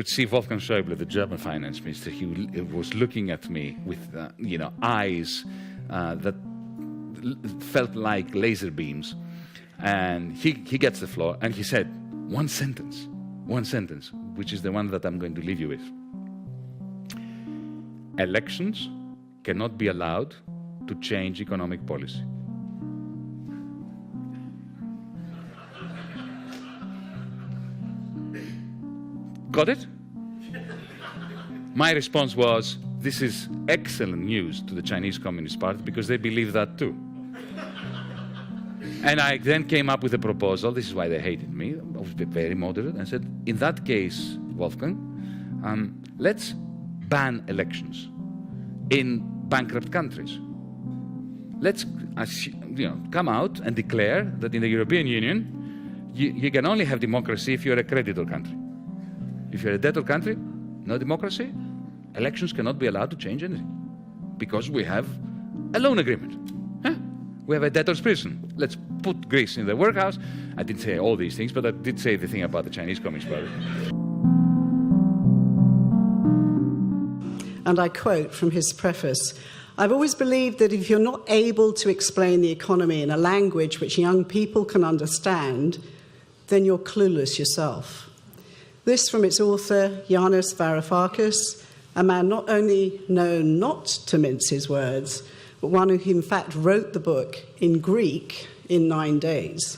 could see Wolfgang Schäuble, the German finance minister. He was looking at me with, eyes that felt like laser beams. And he gets the floor and he said, one sentence, which is the one that I'm going to leave you with. Elections cannot be allowed to change economic policy. Got it? My response was, this is excellent news to the Chinese Communist Party because they believe that too. And I then came up with a proposal. This is why they hated me. I was very moderate. I said, in that case, Wolfgang, let's ban elections in bankrupt countries. Let's come out and declare that in the European Union, you can only have democracy if you're a creditor country. If you're a debtor country, no democracy, elections cannot be allowed to change anything because we have a loan agreement. We have a debtor's prison. Let's put Greece in the workhouse. I didn't say all these things, but I did say the thing about the Chinese Communist Party. And I quote from his preface, "I've always believed that if you're not able to explain the economy in a language which young people can understand, then you're clueless yourself." This from its author, Yanis Varoufakis, a man not only known not to mince his words, but one who in fact wrote the book in Greek in 9 days.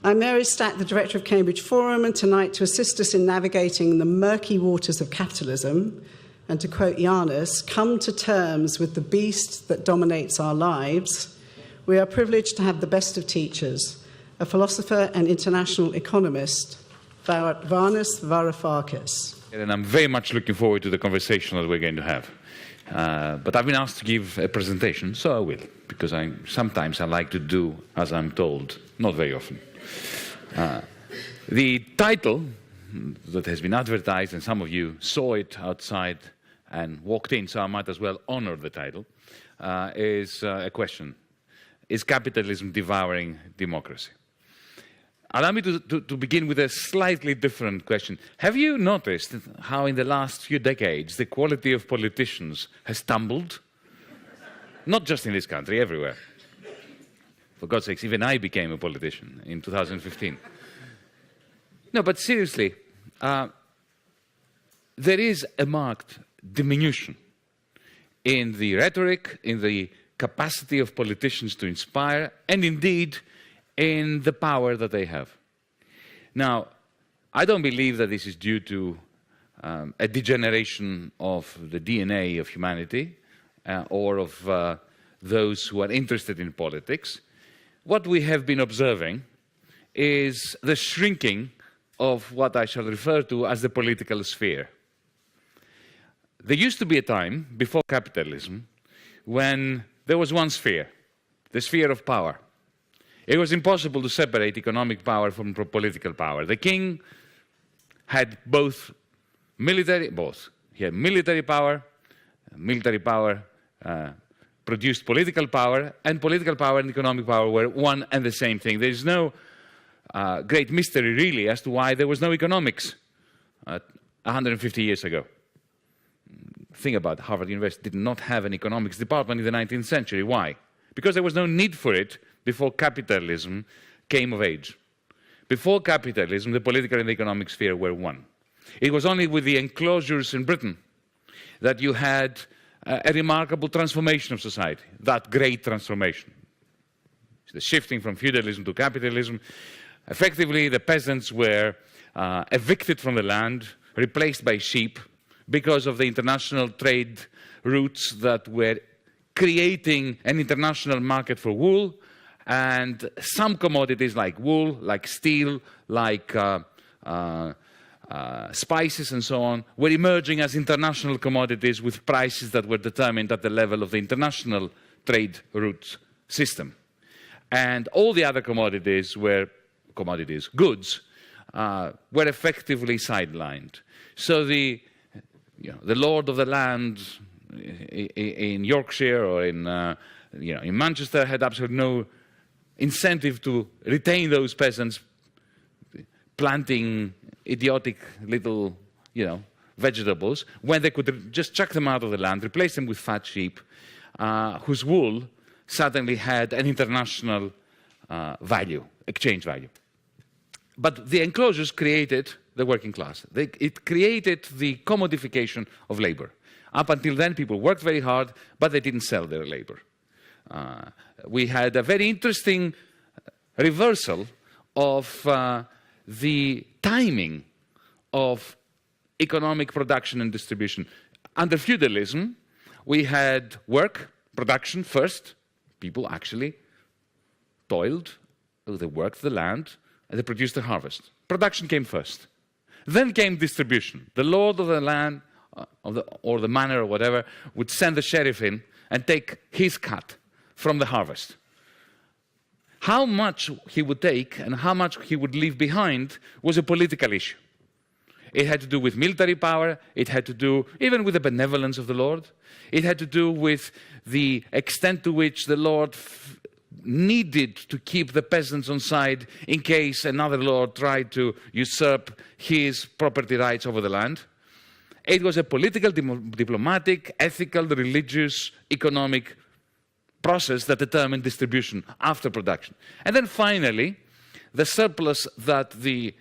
I'm Mary Stack, the director of Cambridge Forum, and tonight to assist us in navigating the murky waters of capitalism, and to quote Yanis, come to terms with the beast that dominates our lives, we are privileged to have the best of teachers, a philosopher and international economist, Yanis Varoufakis. And I'm very much looking forward to the conversation that we're going to have. But I've been asked to give a presentation, so I will, because sometimes I like to do as I'm told, not very often. The title that has been advertised, and some of you saw it outside and walked in, so I might as well honor the title, is a question. Is capitalism devouring democracy? Allow me to begin with a slightly different question. Have you noticed how in the last few decades the quality of politicians has tumbled? Not just in this country, everywhere. For God's sakes, even I became a politician in 2015. No, but seriously, there is a marked diminution in the rhetoric, in the capacity of politicians to inspire, and indeed in the power that they have. Now, I don't believe that this is due to a degeneration of the DNA of humanity or of those who are interested in politics. What we have been observing is the shrinking of what I shall refer to as the political sphere. There used to be a time before capitalism when there was one sphere, the sphere of power. It was impossible to separate economic power from political power. The king had He had military power produced political power, and political power and economic power were one and the same thing. There is no great mystery, really, as to why there was no economics 150 years ago. Think about it. Harvard University did not have an economics department in the 19th century. Why? Because there was no need for it before capitalism came of age. Before capitalism, the political and the economic sphere were one. It was only with the enclosures in Britain that you had a remarkable transformation of society, that great transformation. The shifting from feudalism to capitalism. Effectively, the peasants were evicted from the land, replaced by sheep, because of the international trade routes that were creating an international market for wool, and some commodities like wool, like steel, like spices and so on, were emerging as international commodities with prices that were determined at the level of the international trade route system. And all the other commodities, goods, were effectively sidelined. So the lord of the land in Yorkshire or in Manchester had absolutely no incentive to retain those peasants, planting idiotic little, vegetables, when they could just chuck them out of the land, replace them with fat sheep, whose wool suddenly had an international value, exchange value. But the enclosures created the working class. It created the commodification of labor. Up until then, people worked very hard, but they didn't sell their labor. We had a very interesting reversal of the timing of economic production and distribution. Under feudalism, we had work, production first. People actually toiled, they worked the land, and they produced the harvest. Production came first. Then came distribution. The lord of the land, or the manor or whatever, would send the sheriff in and take his cut from the harvest. How much he would take and how much he would leave behind was a political issue. It had to do with military power. It had to do even with the benevolence of the Lord. It had to do with the extent to which the Lord needed to keep the peasants on side in case another lord tried to usurp his property rights over the land. It was a political, diplomatic, ethical, religious, economic process that determined distribution after production. And then finally, the surplus that the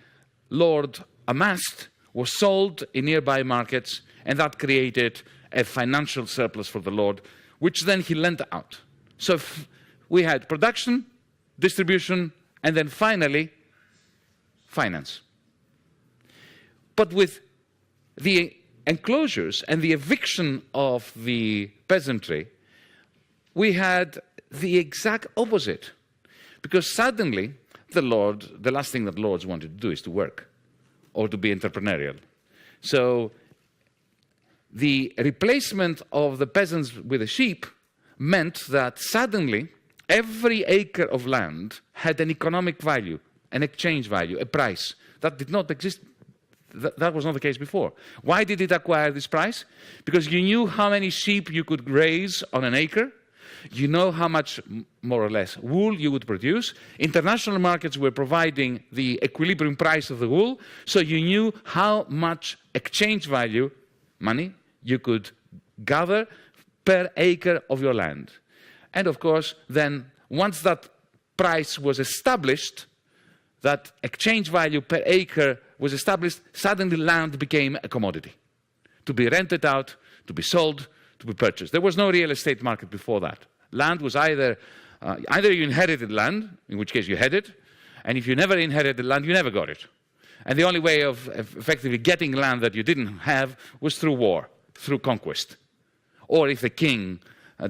lord amassed was sold in nearby markets, and that created a financial surplus for the lord, which then he lent out. So we had production, distribution, and then finally, finance. But with the enclosures and the eviction of the peasantry, we had the exact opposite. Because suddenly, the last thing that lords wanted to do is to work or to be entrepreneurial. So the replacement of the peasants with the sheep meant that suddenly every acre of land had an economic value, an exchange value, a price that did not exist. That was not the case before. Why did it acquire this price? Because you knew how many sheep you could raise on an acre. You know how much, more or less, wool you would produce. International markets were providing the equilibrium price of the wool, so you knew how much exchange value, money, you could gather per acre of your land. And of course, then, once that price was established, that exchange value per acre was established, suddenly land became a commodity, to be rented out, to be sold, to be purchased. There was no real estate market before that. Land was either you inherited land, in which case you had it, and if you never inherited land, you never got it. And the only way of effectively getting land that you didn't have was through war, through conquest. Or if the king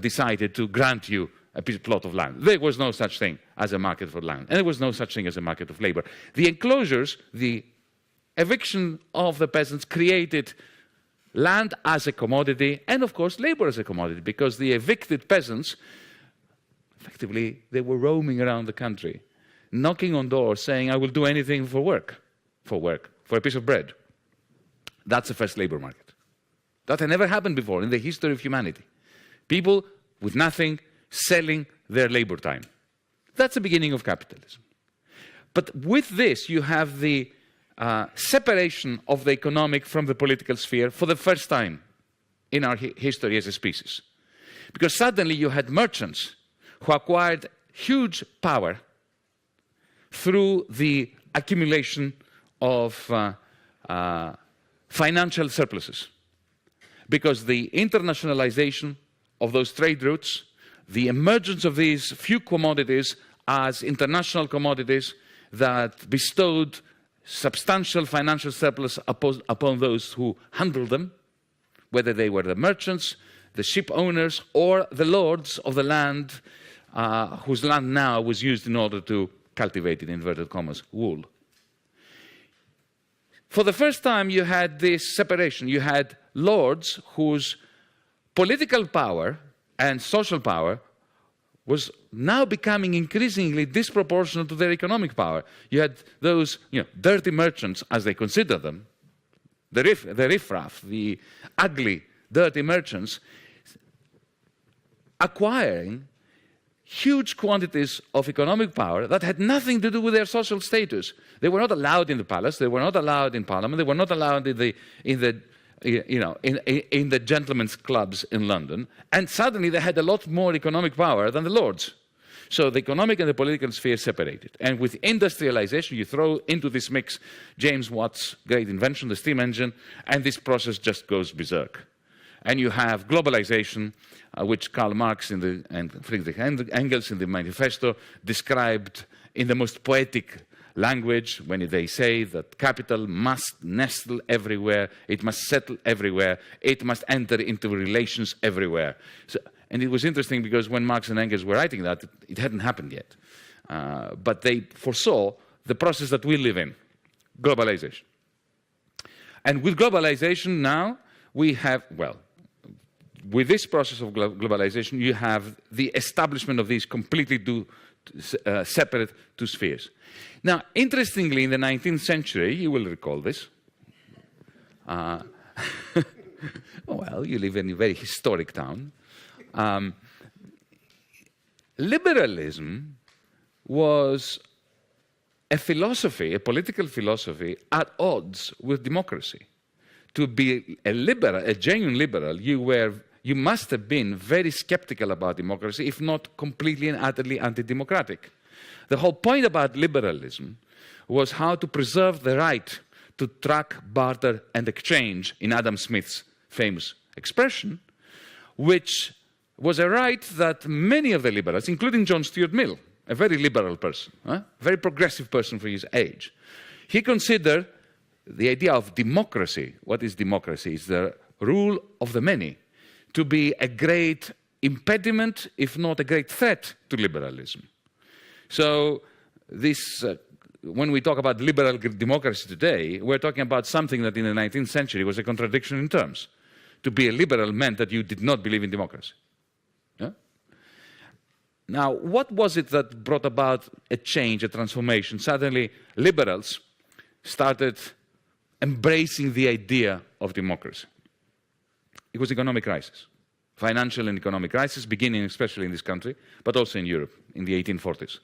decided to grant you a plot of land. There was no such thing as a market for land, and there was no such thing as a market of labor. The enclosures, the eviction of the peasants created land as a commodity, and of course labor as a commodity, because the evicted peasants, effectively, they were roaming around the country, knocking on doors saying, I will do anything for work, for a piece of bread. That's the first labor market. That had never happened before in the history of humanity. People with nothing selling their labor time. That's the beginning of capitalism. But with this, you have the separation of the economic from the political sphere for the first time in our history as a species. Because suddenly you had merchants who acquired huge power through the accumulation of financial surpluses. Because the internationalization of those trade routes, the emergence of these few commodities as international commodities that bestowed substantial financial surplus upon those who handled them, whether they were the merchants, the ship owners, or the lords of the land, whose land now was used in order to cultivate, in inverted commas, wool. For the first time, you had this separation. You had lords whose political power and social power was now becoming increasingly disproportional to their economic power. You had those dirty merchants, as they consider them, the riffraff, the ugly, dirty merchants, acquiring huge quantities of economic power that had nothing to do with their social status. They were not allowed in the palace. They were not allowed in parliament. They were not allowed in the gentlemen's clubs in London. And suddenly they had a lot more economic power than the lords. So the economic and the political sphere separated. And with industrialization, you throw into this mix James Watt's great invention, the steam engine, and this process just goes berserk. And you have globalization, which Karl Marx and Friedrich Engels in the manifesto described in the most poetic language when they say that capital must nestle everywhere, it must settle everywhere, it must enter into relations everywhere. And it was interesting because when Marx and Engels were writing that, it hadn't happened yet. But they foresaw the process that we live in, globalization. And with globalization now, we have, well, with this process of globalization, you have the establishment of these completely separate two spheres. Now, interestingly, in the 19th century, you will recall this. Well, you live in a very historic town. Liberalism was a philosophy, a political philosophy, at odds with democracy. To be a liberal, a genuine liberal, you must have been very skeptical about democracy, if not completely and utterly anti-democratic. The whole point about liberalism was how to preserve the right to track, barter, and exchange, in Adam Smith's famous expression, which was a right that many of the liberals, including John Stuart Mill, a very liberal person, a very progressive person for his age, he considered the idea of democracy. What is democracy? It's the rule of the many, to be a great impediment, if not a great threat, to liberalism. So this, when we talk about liberal democracy today, we're talking about something that in the 19th century was a contradiction in terms. To be a liberal meant that you did not believe in democracy. Yeah? Now, what was it that brought about a change, a transformation? Suddenly, liberals started embracing the idea of democracy. It was economic crisis, financial and economic crisis, beginning especially in this country, but also in Europe in the 1840s.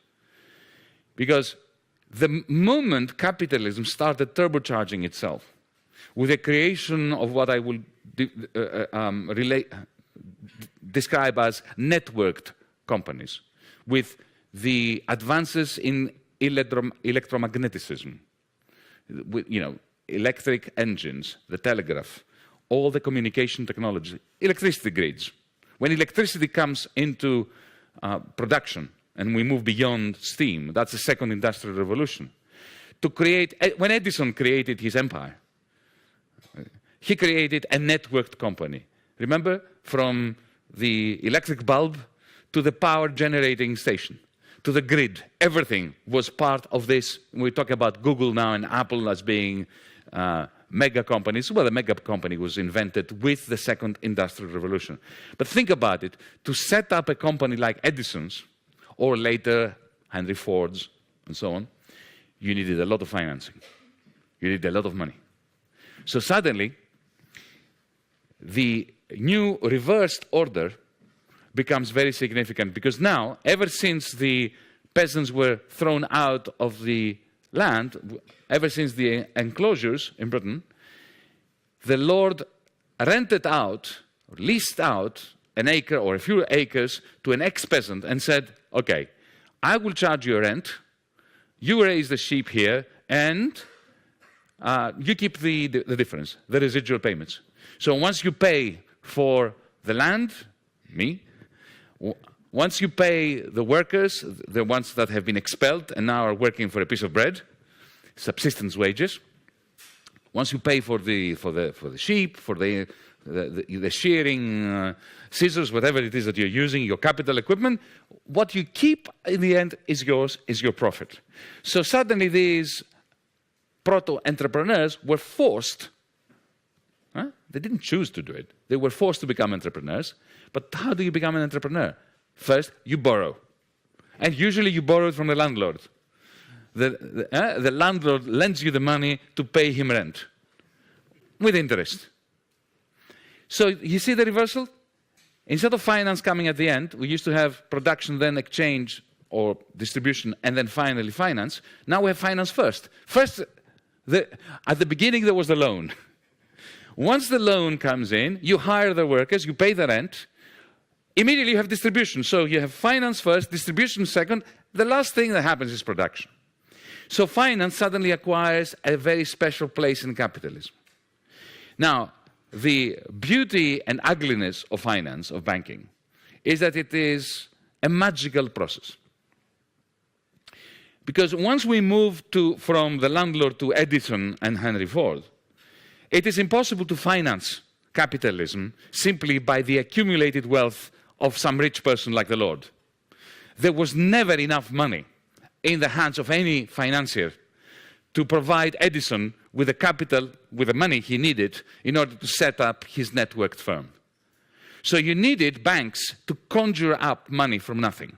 Because the moment capitalism started turbocharging itself with the creation of what I will describe as networked companies, with the advances in electromagnetism, with, electric engines, the telegraph, all the communication technology, electricity grids. When electricity comes into production and we move beyond steam, that's the second industrial revolution. When Edison created his empire, he created a networked company. Remember, from the electric bulb to the power generating station, to the grid, everything was part of this. We talk about Google now and Apple as being mega companies. Well, the mega company was invented with the second industrial revolution. But think about it. To set up a company like Edison's, or later Henry Ford's, and so on, you needed a lot of financing. You needed a lot of money. So suddenly, the new reversed order becomes very significant, because now, ever since the peasants were thrown out of the land, ever since the enclosures in Britain, the lord rented out, or leased out, an acre or a few acres to an ex-peasant and said, okay, I will charge you a rent, you raise the sheep here, and you keep the difference, the residual payments. So once you pay for the land, me, once you pay the workers, the ones that have been expelled and now are working for a piece of bread, subsistence wages, once you pay for the sheep, for the shearing scissors, whatever it is that you're using, your capital equipment, what you keep in the end is yours, is your profit. So suddenly these proto-entrepreneurs were forced, they didn't choose to do it, they were forced to become entrepreneurs. But how do you become an entrepreneur? First, you borrow. And usually you borrow it from the landlord. The landlord lends you the money to pay him rent with interest. So you see the reversal? Instead of finance coming at the end, we used to have production, then exchange or distribution, and then finally finance. Now we have finance first. First, at the beginning, there was the loan. Once the loan comes in, you hire the workers, you pay the rent. Immediately you have distribution. So you have finance first, distribution second. The last thing that happens is production. So finance suddenly acquires a very special place in capitalism. Now, the beauty and ugliness of finance, of banking, is that it is a magical process. Because once we move from the landlord to Edison and Henry Ford, it is impossible to finance capitalism simply by the accumulated wealth of some rich person like the Lord. There was never enough money in the hands of any financier to provide Edison with the capital, with the money he needed in order to set up his networked firm. So you needed banks to conjure up money from nothing.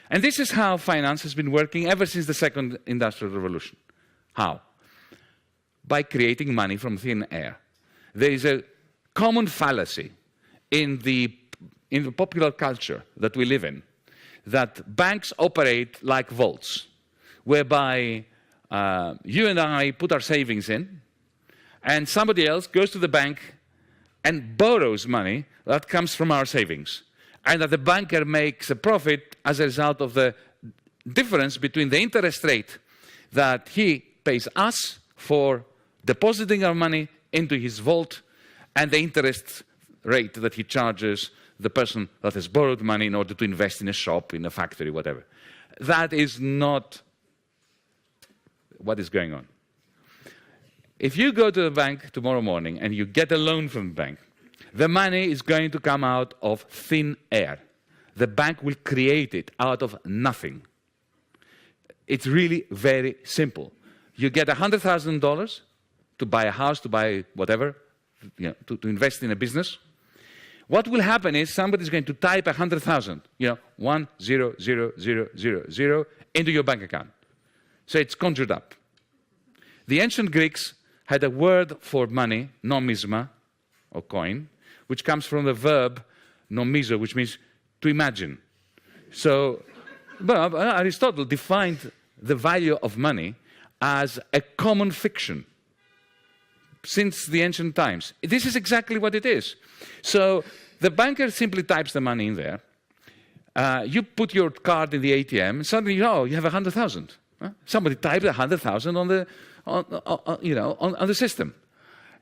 And this is how finance has been working ever since the Second Industrial Revolution. How? By creating money from thin air. There is a common fallacy in the popular culture that we live in, that banks operate like vaults, whereby you and I put our savings in, and somebody else goes to the bank and borrows money that comes from our savings, and that the banker makes a profit as a result of the difference between the interest rate that he pays us for depositing our money into his vault and the interest rate that he charges the person that has borrowed money in order to invest in a shop, in a factory, whatever. That is not what is going on. If you go to the bank tomorrow morning and you get a loan from the bank, the money is going to come out of thin air. The bank will create it out of nothing. It's really very simple. You get $100,000 to buy a house, to buy whatever, to invest in a business. What will happen is somebody's going to type 100,000, 100,000 into your bank account. So it's conjured up. The ancient Greeks had a word for money, nomisma, or coin, which comes from the verb nomizo, which means to imagine. So Aristotle defined the value of money as a common fiction since the ancient times. This is exactly what it is. So the banker simply types the money in there. You put your card in the ATM, and suddenly, you have 100,000. Somebody typed 100,000 on the system.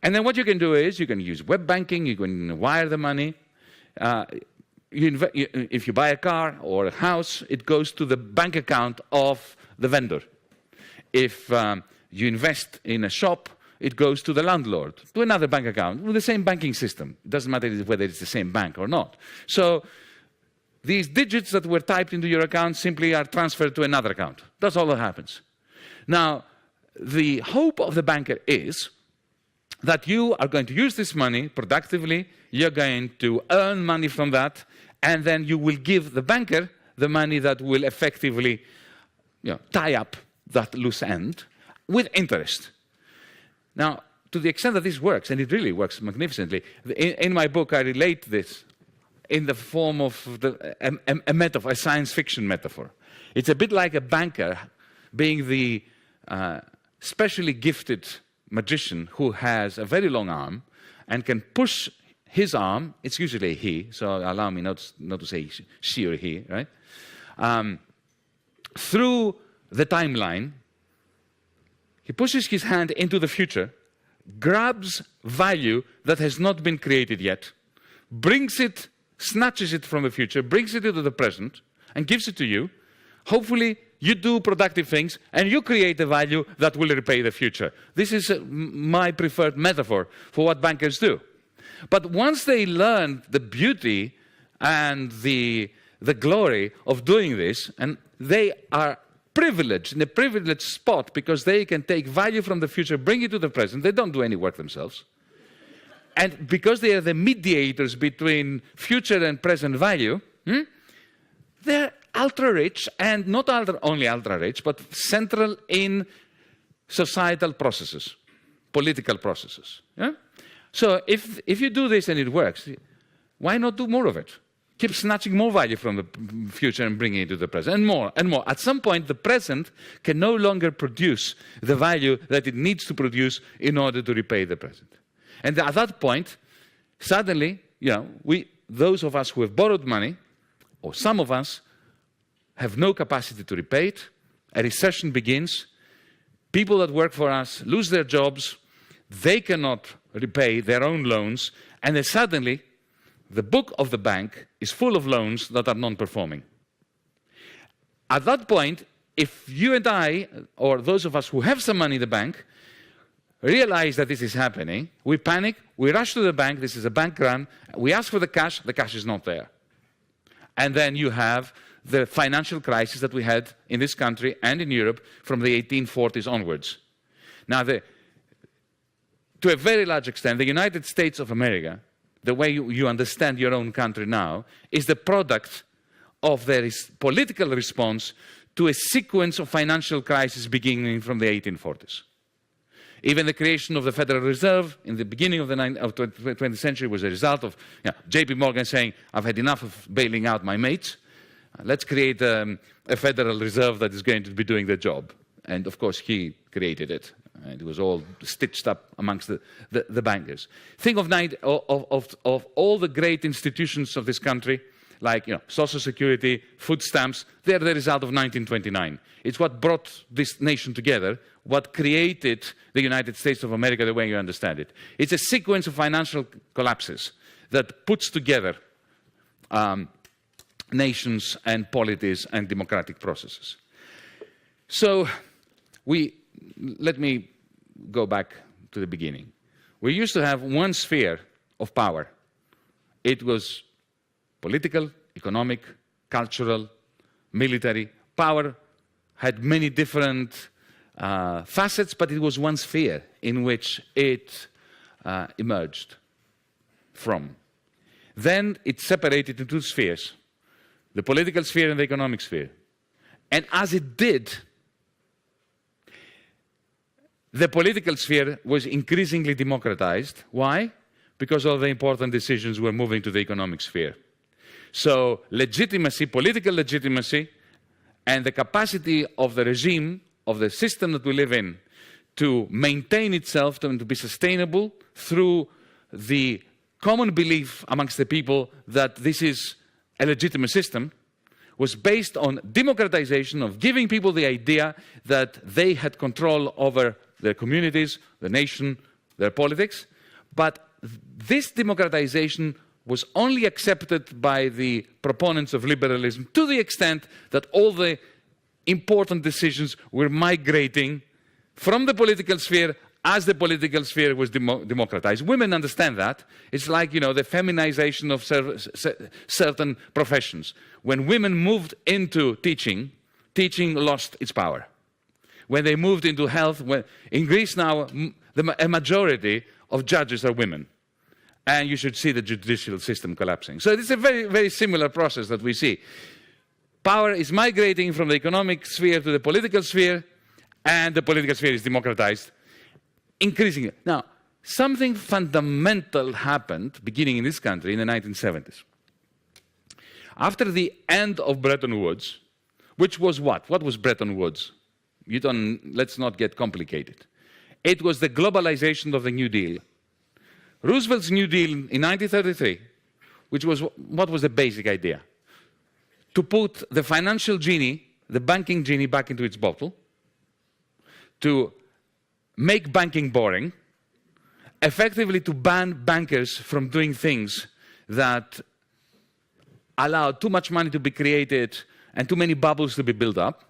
And then what you can do is you can use web banking. You can wire the money. If you buy a car or a house, it goes to the bank account of the vendor. If you invest in a shop, it goes to the landlord, to another bank account, with the same banking system. It doesn't matter whether it's the same bank or not. So these digits that were typed into your account simply are transferred to another account. That's all that happens. Now, the hope of the banker is that you are going to use this money productively, you're going to earn money from that, and then you will give the banker the money that will effectively tie up that loose end with interest. Now, to the extent that this works, and it really works magnificently, in my book I relate this in the form of a metaphor, a science fiction metaphor. It's a bit like a banker being the specially gifted magician who has a very long arm and can push his arm, it's usually a he, so allow me not to say she or he, right? Through the timeline. He pushes his hand into the future, grabs value that has not been created yet, brings it, snatches it from the future, brings it into the present, and gives it to you. Hopefully, you do productive things, and you create a value that will repay the future. This is my preferred metaphor for what bankers do. But once they learn the beauty and the glory of doing this, and they are privileged, in a privileged spot, because they can take value from the future, bring it to the present. They don't do any work themselves. And because they are the mediators between future and present value, they're ultra-rich, and not only ultra-rich, but central in societal processes, political processes. Yeah? So if you do this and it works, why not do more of it? Keep snatching more value from the future and bringing it to the present, and more and more. At some point, the present can no longer produce the value that it needs to produce in order to repay the present. And at that point, suddenly, those of us who have borrowed money, or some of us, have no capacity to repay it. A recession begins. People that work for us lose their jobs. They cannot repay their own loans. And then suddenly, the book of the bank is full of loans that are non-performing. At that point, if you and I, or those of us who have some money in the bank, realize that this is happening, we panic, we rush to the bank, this is a bank run, we ask for the cash is not there. And then you have the financial crisis that we had in this country and in Europe from the 1840s onwards. Now, to a very large extent, the United States of America, the way you understand your own country now, is the product of their political response to a sequence of financial crises beginning from the 1840s. Even the creation of the Federal Reserve in the beginning of the 20th century was a result of J.P. Morgan saying, I've had enough of bailing out my mates. Let's create a Federal Reserve that is going to be doing the job. And of course, he created it. And it was all stitched up amongst the bankers. Think of all the great institutions of this country, like Social Security, food stamps. They're the result of 1929. It's what brought this nation together, what created the United States of America the way you understand it. It's a sequence of financial collapses that puts together nations and polities and democratic processes. So let me go back to the beginning. We used to have one sphere of power. It was political, economic, cultural, military. Power had many different facets, but it was one sphere in which it emerged from. Then it separated into two spheres, the political sphere and the economic sphere. And as it did, the political sphere was increasingly democratized. Why? Because all the important decisions were moving to the economic sphere. So legitimacy, political legitimacy, and the capacity of the regime, of the system that we live in, to maintain itself and to be sustainable through the common belief amongst the people that this is a legitimate system, was based on democratization, of giving people the idea that they had control over their communities, the nation, their politics. But this democratization was only accepted by the proponents of liberalism to the extent that all the important decisions were migrating from the political sphere as the political sphere was democratized. Women understand that. It's like, the feminization of certain professions. When women moved into teaching, teaching lost its power. When they moved into health, in Greece now, a majority of judges are women. And you should see the judicial system collapsing. So it's a very, very similar process that we see. Power is migrating from the economic sphere to the political sphere, and the political sphere is democratized, increasingly. Now, something fundamental happened beginning in this country in the 1970s. After the end of Bretton Woods, which was what? What was Bretton Woods? Let's not get complicated. It was the globalization of the New Deal. Roosevelt's New Deal in 1933, what was the basic idea? To put the financial genie, the banking genie, back into its bottle, to make banking boring, effectively to ban bankers from doing things that allowed too much money to be created and too many bubbles to be built up,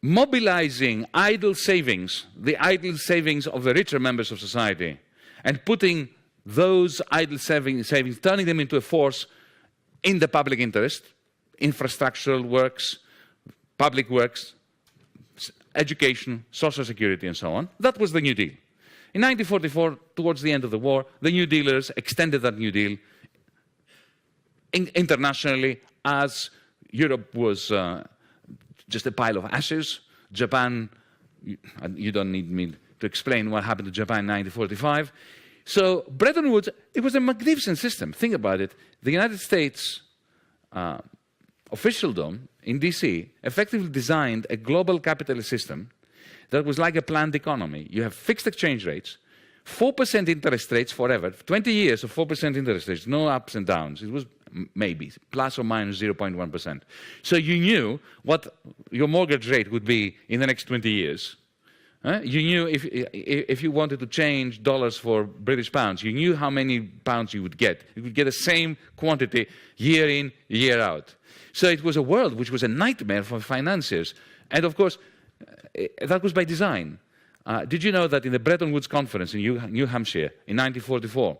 mobilizing idle savings, the idle savings of the richer members of society, and putting those idle savings, turning them into a force in the public interest, infrastructural works, public works, education, social security, and so on. That was the New Deal. In 1944, towards the end of the war, the New Dealers extended that New Deal internationally, as Europe was just a pile of ashes. Japan, you don't need me to explain what happened to Japan in 1945. So Bretton Woods, it was a magnificent system. Think about it. The United States officialdom in DC effectively designed a global capitalist system that was like a planned economy. You have fixed exchange rates, 4% interest rates forever, 20 years of 4% interest rates, no ups and downs. It was maybe plus or minus 0.1%. So you knew what your mortgage rate would be in the next 20 years. You knew if you wanted to change dollars for British pounds, you knew how many pounds you would get. You would get the same quantity year in, year out. So it was a world which was a nightmare for financiers. And of course, that was by design. Did you know that in the Bretton Woods Conference in New Hampshire in 1944,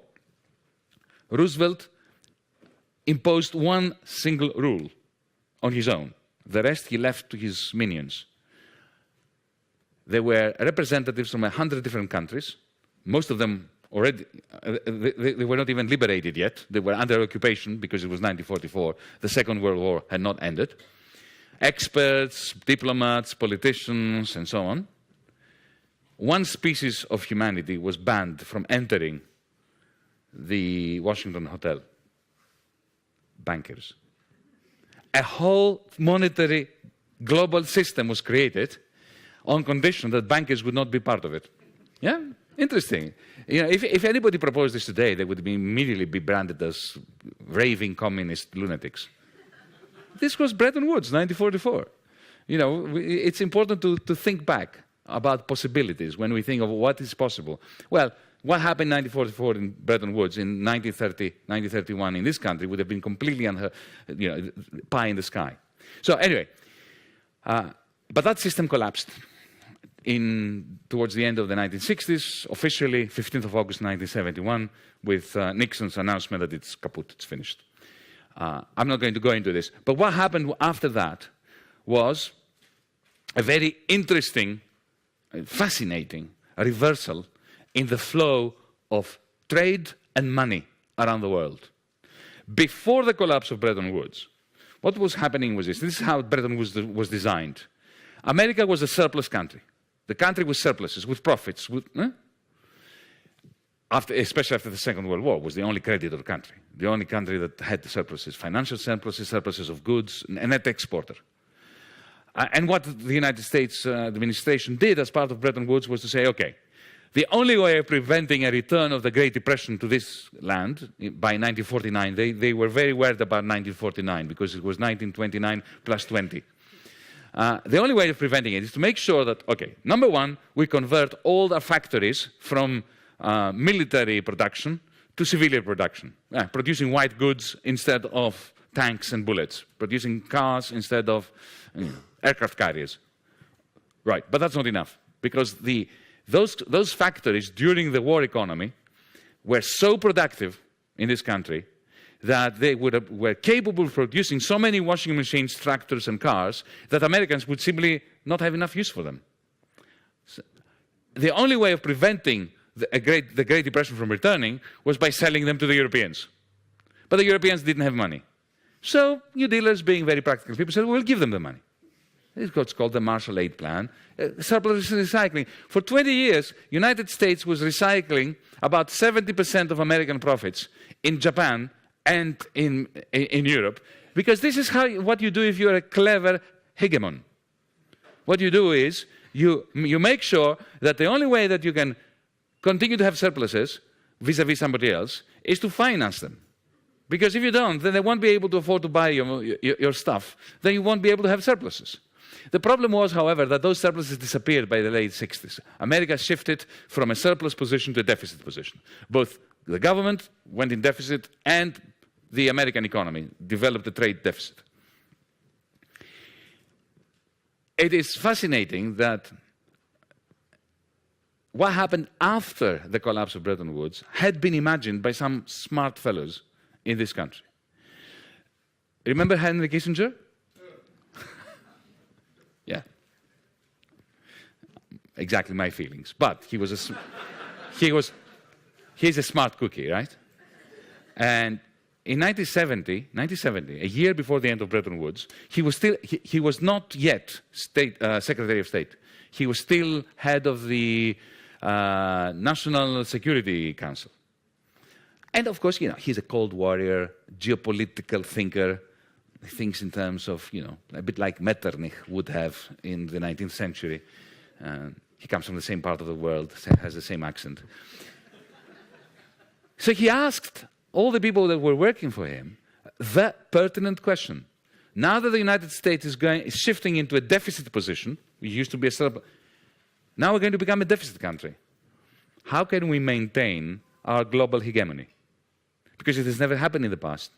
Roosevelt imposed one single rule on his own. The rest he left to his minions. There were representatives from 100 different countries. Most of them already, they were not even liberated yet. They were under occupation because it was 1944. The Second World War had not ended. Experts, diplomats, politicians, and so on. One species of humanity was banned from entering the Washington Hotel. Bankers. A whole monetary global system was created on condition that bankers would not be part of it. Yeah? Interesting. You know, if anybody proposed this today, they would immediately be branded as raving communist lunatics. This was Bretton Woods, 1944. You know, it's important to think back about possibilities when we think of what is possible. Well, what happened in 1944 in Bretton Woods in 1930, 1931 in this country would have been completely pie in the sky. So anyway, but that system collapsed towards the end of the 1960s, officially 15th of August 1971, with Nixon's announcement that it's kaput, it's finished. I'm not going to go into this. But what happened after that was a very interesting, fascinating reversal in the flow of trade and money around the world. Before the collapse of Bretton Woods, what was happening was this. This is how Bretton Woods was designed. America was a surplus country. The country with surpluses, with profits, especially after the Second World War, was the only creditor country, the only country that had surpluses, financial surpluses, surpluses of goods, a net exporter. And what the United States administration did as part of Bretton Woods was to say, okay, the only way of preventing a return of the Great Depression to this land by 1949, they were very worried about 1949 because it was 1929 plus 20. The only way of preventing it is to make sure that, okay, number one, we convert all our factories from military production to civilian production, producing white goods instead of tanks and bullets, producing cars instead of aircraft carriers. Right, but that's not enough, because those factories during the war economy were so productive in this country that they were capable of producing so many washing machines, tractors, and cars that Americans would simply not have enough use for them. So the only way of preventing the Great Depression from returning was by selling them to the Europeans. But the Europeans didn't have money. So New Dealers, being very practical people, said, we'll give them the money. It's what's called the Marshall Aid Plan. Surplus recycling. For 20 years, United States was recycling about 70% of American profits in Japan and in Europe, because this is what you do if you're a clever hegemon. What you do is you make sure that the only way that you can continue to have surpluses vis-a-vis somebody else is to finance them. Because if you don't, then they won't be able to afford to buy your stuff. Then you won't be able to have surpluses. The problem was, however, that those surpluses disappeared by the late 60s. America shifted from a surplus position to a deficit position. Both the government went in deficit and the American economy developed a trade deficit. It is fascinating that what happened after the collapse of Bretton Woods had been imagined by some smart fellows in this country. Remember Henry Kissinger? Yeah. Exactly my feelings. But he's a smart cookie, right? And in 1970, a year before the end of Bretton Woods, he was not yet Secretary of State. He was still head of the National Security Council. And of course, he's a cold warrior, geopolitical thinker. He thinks in terms of, a bit like Metternich would have in the 19th century. He comes from the same part of the world, has the same accent. So he asked all the people that were working for him the pertinent question. Now that the United States is shifting into a deficit position, we used to be a surplus, now we're going to become a deficit country. How can we maintain our global hegemony? Because it has never happened in the past.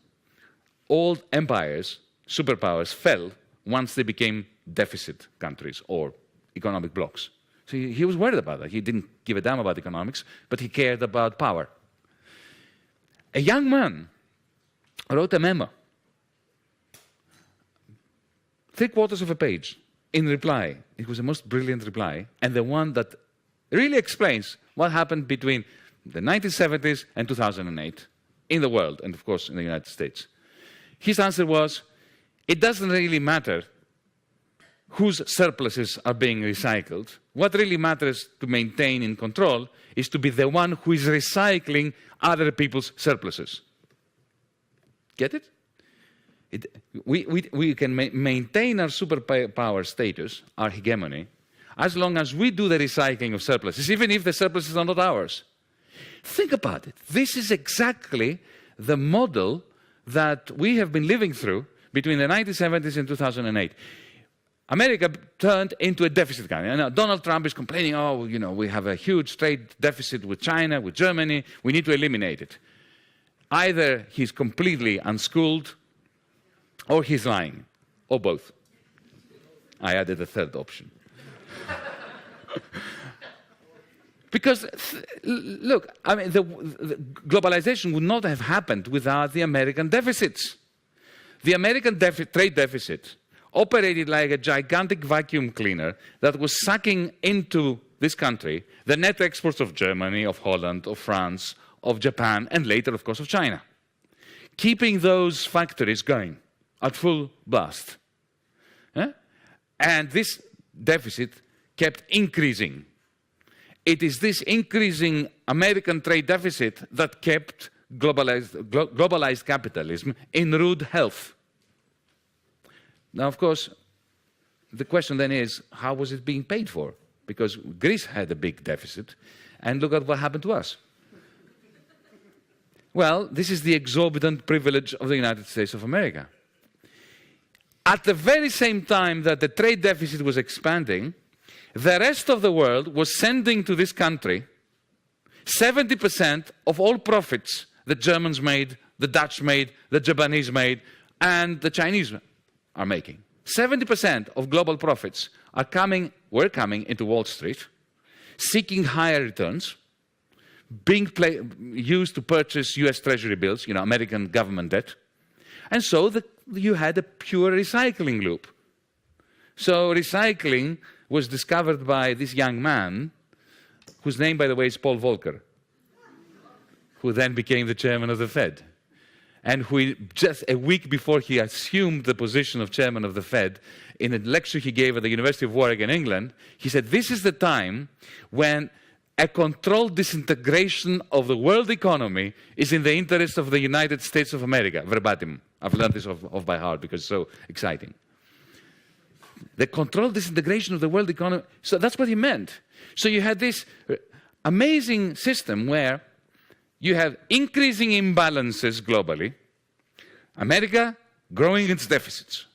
All empires, superpowers, fell once they became deficit countries or economic blocs. So he was worried about that. He didn't give a damn about economics, but he cared about power. A young man wrote a memo, 3/4 of a page, in reply. It was the most brilliant reply, and the one that really explains what happened between the 1970s and 2008 in the world, and of course in the United States. His answer was, it doesn't really matter whose surpluses are being recycled. What really matters to maintain in control is to be the one who is recycling other people's surpluses. Get it? We can maintain our superpower status, our hegemony, as long as we do the recycling of surpluses, even if the surpluses are not ours. Think about it. This is exactly the model that we have been living through between the 1970s and 2008. America turned into a deficit country. And now Donald Trump is complaining, we have a huge trade deficit with China, with Germany, we need to eliminate it. Either he's completely unschooled, or he's lying, or both. I added a third option. Because, look, the globalization would not have happened without the American deficits. The American trade deficit operated like a gigantic vacuum cleaner that was sucking into this country the net exports of Germany, of Holland, of France, of Japan, and later, of course, of China, keeping those factories going at full blast. And this deficit kept increasing. It is this increasing American trade deficit that kept globalized capitalism in rude health. Now, of course, the question then is, how was it being paid for? Because Greece had a big deficit, and look at what happened to us. Well, this is the exorbitant privilege of the United States of America. At the very same time that the trade deficit was expanding, the rest of the world was sending to this country 70% of all profits the Germans made, the Dutch made, the Japanese made, and the Chinese are making. 70% of global profits were coming into Wall Street, seeking higher returns, being used to purchase US Treasury bills, American government debt. And so you had a pure recycling loop. So recycling was discovered by this young man, whose name, by the way, is Paul Volcker, who then became the chairman of the Fed. And who, just a week before he assumed the position of chairman of the Fed, in a lecture he gave at the University of Warwick in England, he said, this is the time when a controlled disintegration of the world economy is in the interest of the United States of America. Verbatim. I've learned this off by heart because it's so exciting. The controlled disintegration of the world economy. So that's what he meant. So you had this amazing system where you have increasing imbalances globally, America growing its deficits,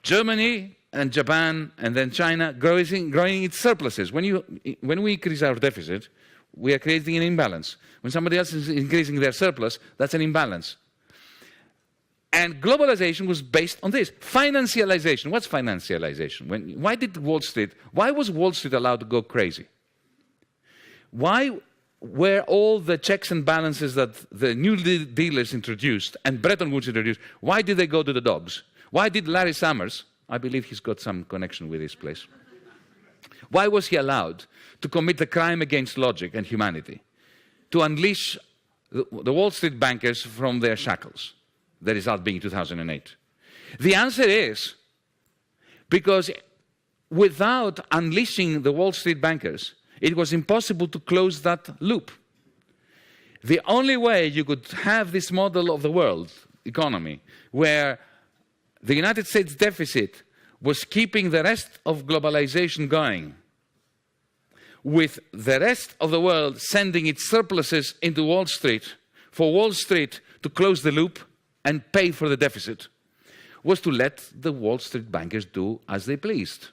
Germany and Japan and then China growing its surpluses. When we increase our deficit, we are creating an imbalance. When somebody else is increasing their surplus, that's an imbalance. And globalization was based on this. Financialization. What's financialization? Why was Wall Street allowed to go crazy? Why were all the checks and balances that the new dealers introduced and Bretton Woods introduced, why did they go to the dogs? Why did Larry Summers, I believe he's got some connection with this place, why was he allowed to commit a crime against logic and humanity, to unleash the Wall Street bankers from their shackles? The result being 2008. The answer is because without unleashing the Wall Street bankers It was impossible to close that loop. The only way you could have this model of the world economy, where the United States deficit was keeping the rest of globalization going, with the rest of the world sending its surpluses into Wall Street, for Wall Street to close the loop and pay for the deficit, was to let the Wall Street bankers do as they pleased.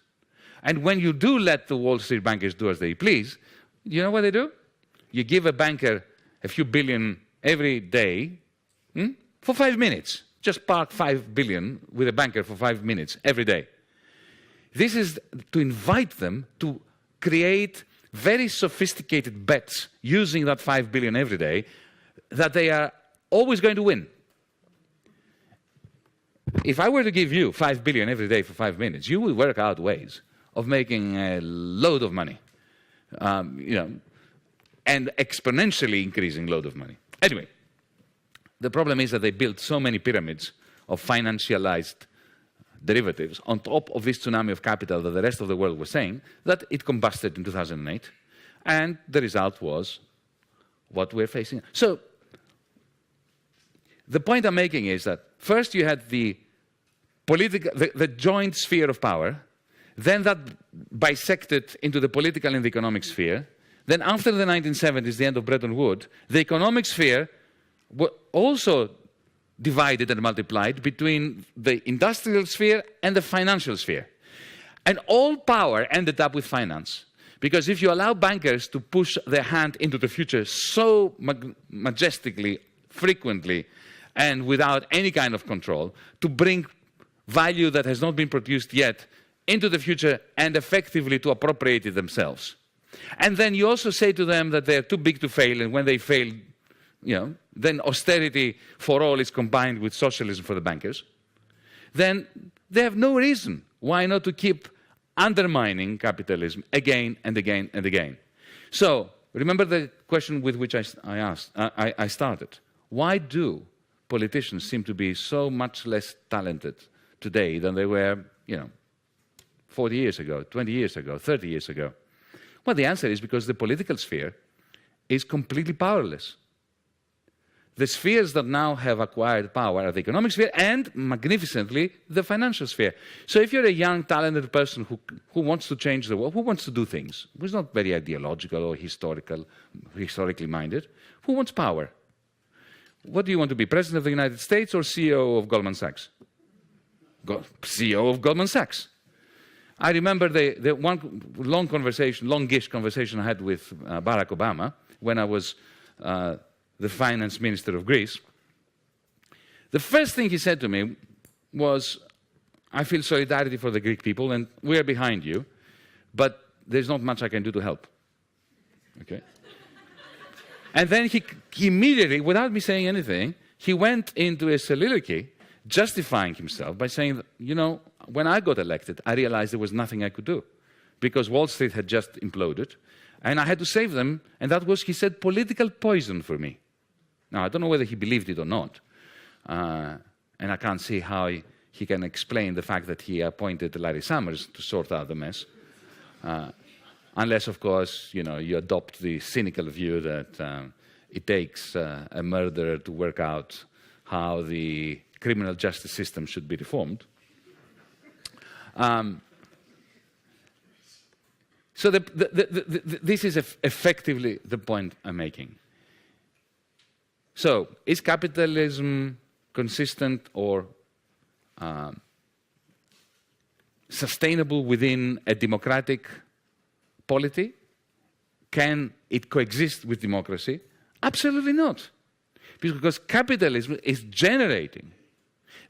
And when you do let the Wall Street bankers do as they please, you know what they do? You give a banker a few billion every day for 5 minutes. Just park 5 billion with a banker for 5 minutes every day. This is to invite them to create very sophisticated bets using that 5 billion every day that they are always going to win. If I were to give you 5 billion every day for 5 minutes, you would work out ways of making a load of money, and exponentially increasing load of money. Anyway, the problem is that they built so many pyramids of financialized derivatives on top of this tsunami of capital that the rest of the world was saying, that it combusted in 2008, and the result was what we're facing. So the point I'm making is that first you had the joint sphere of power, then that bisected into the political and the economic sphere. Then after the 1970s, the end of Bretton Woods, the economic sphere also divided and multiplied between the industrial sphere and the financial sphere. And all power ended up with finance. Because if you allow bankers to push their hand into the future so majestically, frequently, and without any kind of control, to bring value that has not been produced yet into the future and effectively to appropriate it themselves. And then you also say to them that they're too big to fail, and when they fail, then austerity for all is combined with socialism for the bankers. Then they have no reason why not to keep undermining capitalism again and again and again. So remember the question with which I started. Why do politicians seem to be so much less talented today than they were, 40 years ago, 20 years ago, 30 years ago? Well, the answer is because the political sphere is completely powerless. The spheres that now have acquired power are the economic sphere and, magnificently, the financial sphere. So if you're a young, talented person who wants to change the world, who wants to do things, who's not very ideological or historically minded, who wants power? What do you want to be, President of the United States or CEO of Goldman Sachs? CEO of Goldman Sachs. I remember the one longish conversation I had with Barack Obama when I was the finance minister of Greece. The first thing he said to me was, I feel solidarity for the Greek people and we're behind you, but there's not much I can do to help. Okay? And then he immediately, without me saying anything, he went into a soliloquy justifying himself by saying, when I got elected, I realized there was nothing I could do because Wall Street had just imploded and I had to save them. And that was, he said, political poison for me. Now, I don't know whether he believed it or not. And I can't see how he can explain the fact that he appointed Larry Summers to sort out the mess. Unless, of course, you adopt the cynical view that it takes a murderer to work out how the criminal justice system should be reformed. So this is effectively the point I'm making. So is capitalism consistent or sustainable within a democratic polity? Can it coexist with democracy? Absolutely not. Because capitalism is generating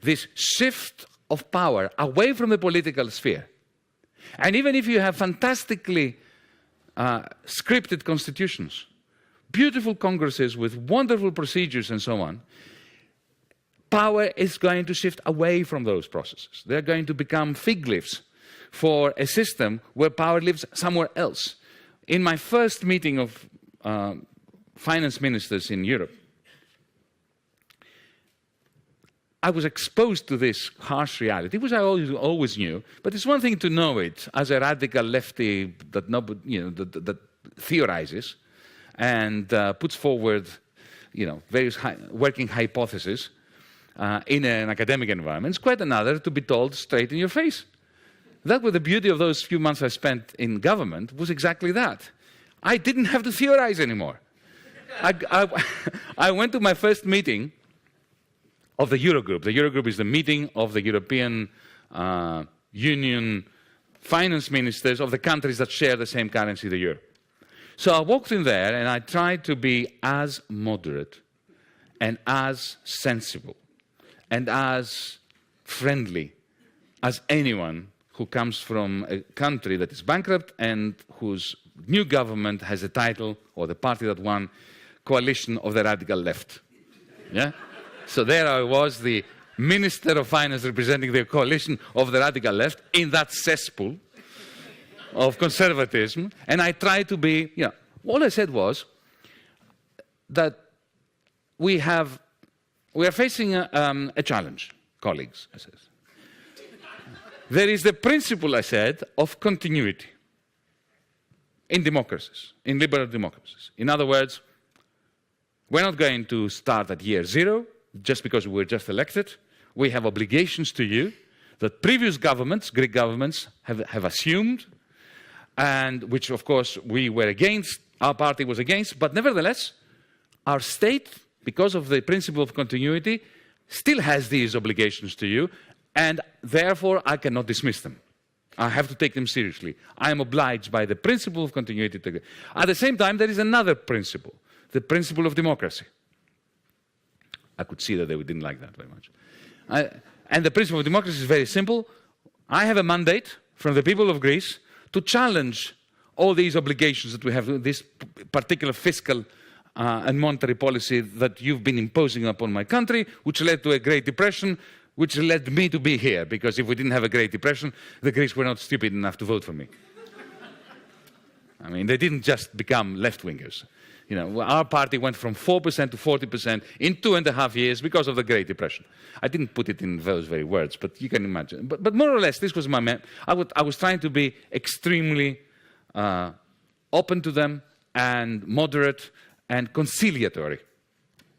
this shift of power away from the political sphere. And even if you have fantastically scripted constitutions, beautiful congresses with wonderful procedures and so on, power is going to shift away from those processes. They're going to become fig leaves for a system where power lives somewhere else. In my first meeting of finance ministers in Europe, I was exposed to this harsh reality, which I always knew. But it's one thing to know it as a radical lefty that theorizes and puts forward, various working hypotheses in an academic environment. It's quite another to be told straight in your face. That was the beauty of those few months I spent in government, was exactly that. I didn't have to theorize anymore. I went to my first meeting of the Eurogroup. The Eurogroup is the meeting of the European Union finance ministers of the countries that share the same currency, the euro. So I walked in there and I tried to be as moderate and as sensible and as friendly as anyone who comes from a country that is bankrupt and whose new government has a title, or the party that won, coalition of the radical left. Yeah? So there I was, the Minister of Finance representing the coalition of the radical left in that cesspool of conservatism, and I tried to be, all I said was that we are facing a challenge, colleagues, I said. There is the principle, I said, of continuity in democracies, in liberal democracies. In other words, we're not going to start at year zero just because we were just elected. We have obligations to you that previous governments, Greek governments, have assumed, and which, of course, we were against, our party was against, but nevertheless, our state, because of the principle of continuity, still has these obligations to you, and therefore I cannot dismiss them. I have to take them seriously. I am obliged by the principle of continuity. At the same time, there is another principle, the principle of democracy. I could see that they didn't like that very much. And the principle of democracy is very simple. I have a mandate from the people of Greece to challenge all these obligations that we have, this particular fiscal and monetary policy that you've been imposing upon my country, which led to a Great Depression, which led me to be here, because if we didn't have a Great Depression, the Greeks were not stupid enough to vote for me. I mean, they didn't just become left-wingers. Our party went from 4% to 40% in 2.5 years because of the Great Depression. I didn't put it in those very words, but you can imagine. But more or less, this was my I was trying to be extremely open to them and moderate and conciliatory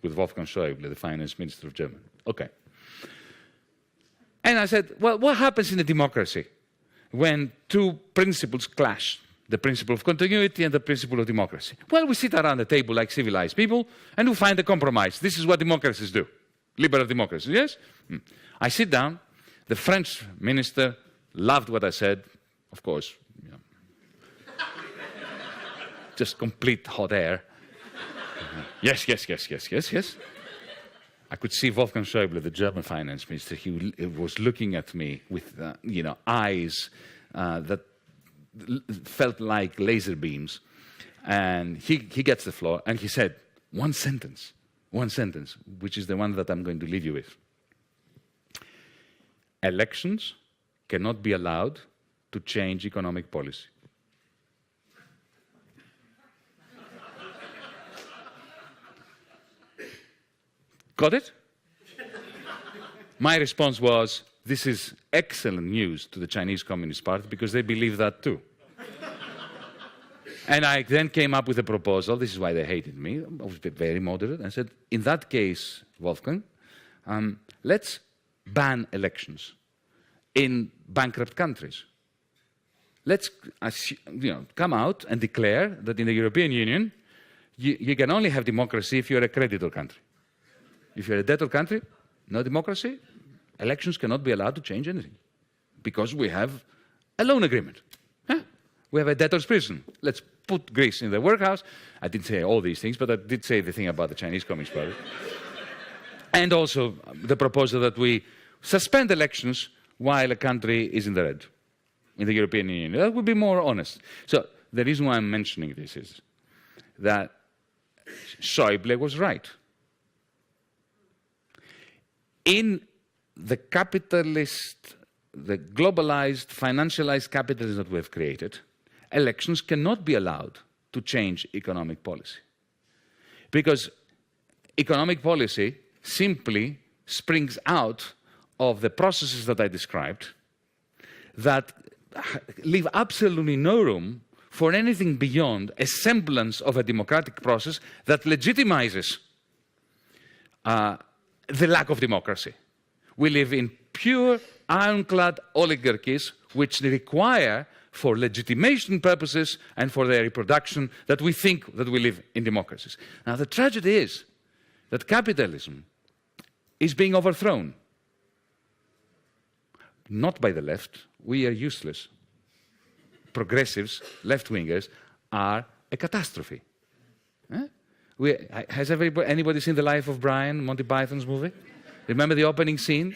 with Wolfgang Schäuble, the finance minister of Germany. Okay. And I said, well, what happens in a democracy when two principles clash? The principle of continuity and the principle of democracy. Well, we sit around the table like civilized people and we find a compromise. This is what democracies do. Liberal democracies, yes? I sit down. The French minister loved what I said. Of course, just complete hot air. Yes. I could see Wolfgang Schäuble, the German finance minister. He was looking at me with, eyes that felt like laser beams. And he gets the floor and he said, one sentence, which is the one that I'm going to leave you with. Elections cannot be allowed to change economic policy. Got it? My response was, this is excellent news to the Chinese Communist Party because they believe that too. And I then came up with a proposal. This is why they hated me. I was very moderate. I said, in that case, Wolfgang, let's ban elections in bankrupt countries. Let's come out and declare that in the European Union, you can only have democracy if you're a creditor country. If you're a debtor country, no democracy, elections cannot be allowed to change anything because we have a loan agreement. Yeah? We have a debtor's prison. Let's put Greece in the workhouse. I didn't say all these things, but I did say the thing about the Chinese Communist Party. And also the proposal that we suspend elections while a country is in the red, in the European Union. That would be more honest. So the reason why I'm mentioning this is that Schäuble was right. In the capitalist, the globalized, financialized capitalism that we have created, elections cannot be allowed to change economic policy. Because economic policy simply springs out of the processes that I described that leave absolutely no room for anything beyond a semblance of a democratic process that legitimizes the lack of democracy. We live in pure, ironclad oligarchies which require, for legitimation purposes and for their reproduction, that we think that we live in democracies. Now, the tragedy is that capitalism is being overthrown. Not by the left. We are useless. Progressives, left-wingers, are a catastrophe. Has anybody seen The Life of Brian, Monty Python's movie? Remember the opening scene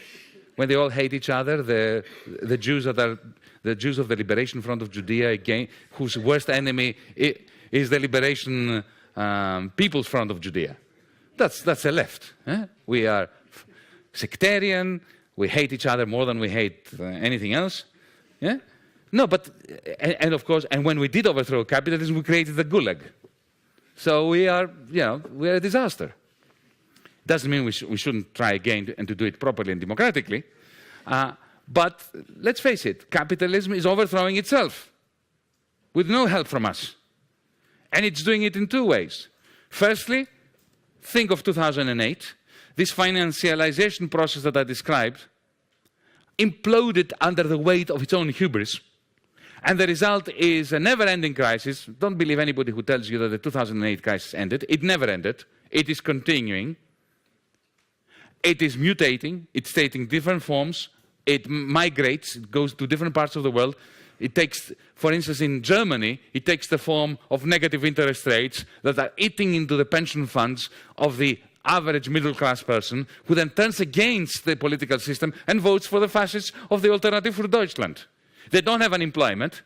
when they all hate each other? The Jews of the Liberation Front of Judea, again, whose worst enemy is the Liberation People's Front of Judea. That's the left. We are sectarian. We hate each other more than we hate anything else. Yeah? No, but and of course, and when we did overthrow capitalism, we created the Gulag. So we are a disaster. Doesn't mean we shouldn't try again and to do it properly and democratically. But let's face it, capitalism is overthrowing itself with no help from us. And it's doing it in two ways. Firstly, think of 2008. This financialization process that I described imploded under the weight of its own hubris. And the result is a never-ending crisis. Don't believe anybody who tells you that the 2008 crisis ended. It never ended. It is continuing. It is mutating. It's taking different forms. It migrates. It goes to different parts of the world. It takes, for instance, in Germany, it takes the form of negative interest rates that are eating into the pension funds of the average middle-class person, who then turns against the political system and votes for the fascists of the Alternative für Deutschland. They don't have unemployment,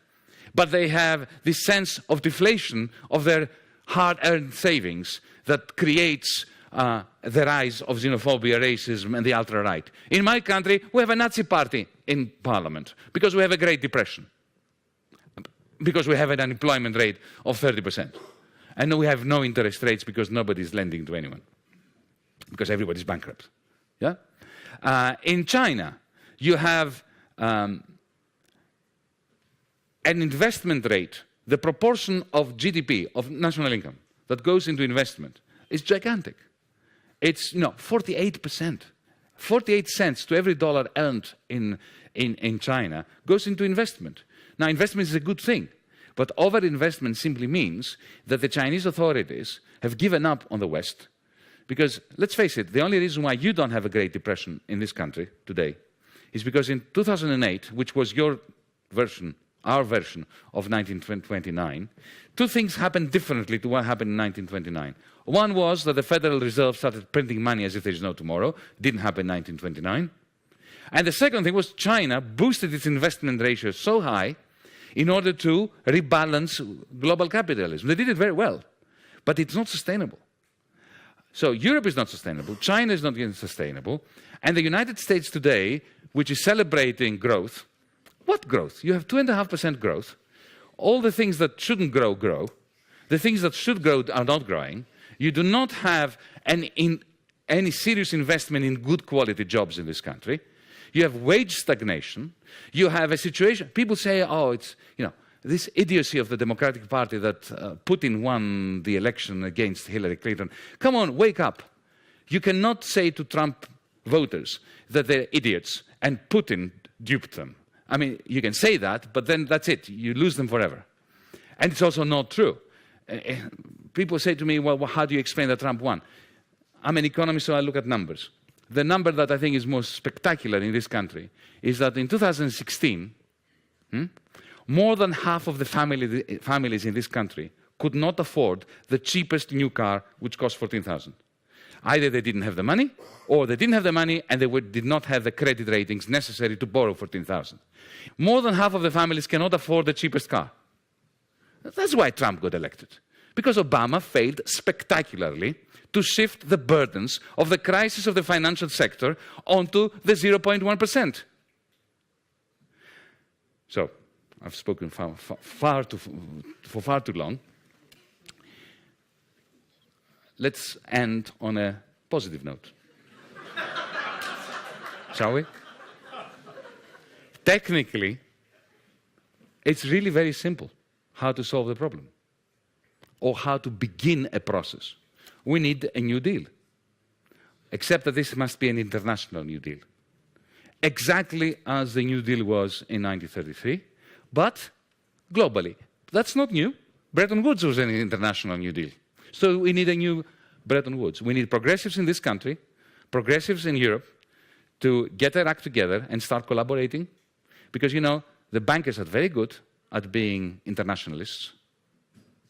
but they have this sense of deflation of their hard-earned savings that creates the rise of xenophobia, racism, and the ultra-right. In my country, we have a Nazi party in parliament because we have a Great Depression, because we have an unemployment rate of 30%. And we have no interest rates because nobody is lending to anyone, because everybody's bankrupt. Yeah? In China, you have an investment rate, the proportion of GDP, of national income, that goes into investment is gigantic. It's 48%. 48 cents to every dollar earned in China goes into investment. Now, investment is a good thing, but overinvestment simply means that the Chinese authorities have given up on the West. Because, let's face it, the only reason why you don't have a Great Depression in this country today is because in 2008, which was your version, our version of 1929, two things happened differently to what happened in 1929. One was that the Federal Reserve started printing money as if there is no tomorrow. Didn't happen in 1929. And the second thing was China boosted its investment ratio so high in order to rebalance global capitalism. They did it very well, but it's not sustainable. So Europe is not sustainable, China is not sustainable, and the United States today, which is celebrating growth, what growth? You have 2.5% growth. All the things that shouldn't grow, grow. The things that should grow are not growing. You do not have any serious investment in good quality jobs in this country. You have wage stagnation. You have a situation, people say, oh, it's, this idiocy of the Democratic Party that Putin won the election against Hillary Clinton. Come on, wake up. You cannot say to Trump voters that they're idiots and Putin duped them. I mean, you can say that, but then that's it. You lose them forever. And it's also not true. People say to me, well, how do you explain that Trump won? I'm an economist, so I look at numbers. The number that I think is most spectacular in this country is that in 2016, more than half of the families in this country could not afford the cheapest new car, which cost $14,000. Either they didn't have the money, or they didn't have the money and they did not have the credit ratings necessary to borrow $14,000. More than half of the families cannot afford the cheapest car. That's why Trump got elected. Because Obama failed spectacularly to shift the burdens of the crisis of the financial sector onto the 0.1%. So, I've spoken for far too long. Let's end on a positive note. Shall we? Technically, it's really very simple. how to solve the problem or how to begin a process. We need a New Deal, except that this must be an international New Deal, exactly as the New Deal was in 1933, but globally. That's not new. Bretton Woods was an international New Deal. So we need a new Bretton Woods. We need progressives in this country, progressives in Europe, to get their act together and start collaborating. Because, you know, the bankers are very good at being internationalists.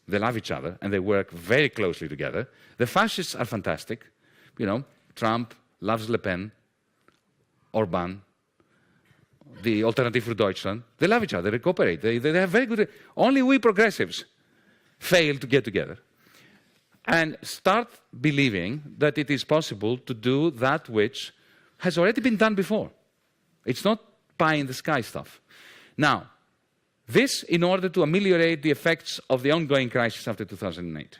They love each other and they work very closely together. The fascists are fantastic. You know, Trump loves Le Pen, Orban, the Alternative for Deutschland. They love each other, they cooperate. They have very good... Only we progressives fail to get together and start believing that it is possible to do that which has already been done before. It's not pie-in-the-sky stuff. Now, this in order to ameliorate the effects of the ongoing crisis after 2008.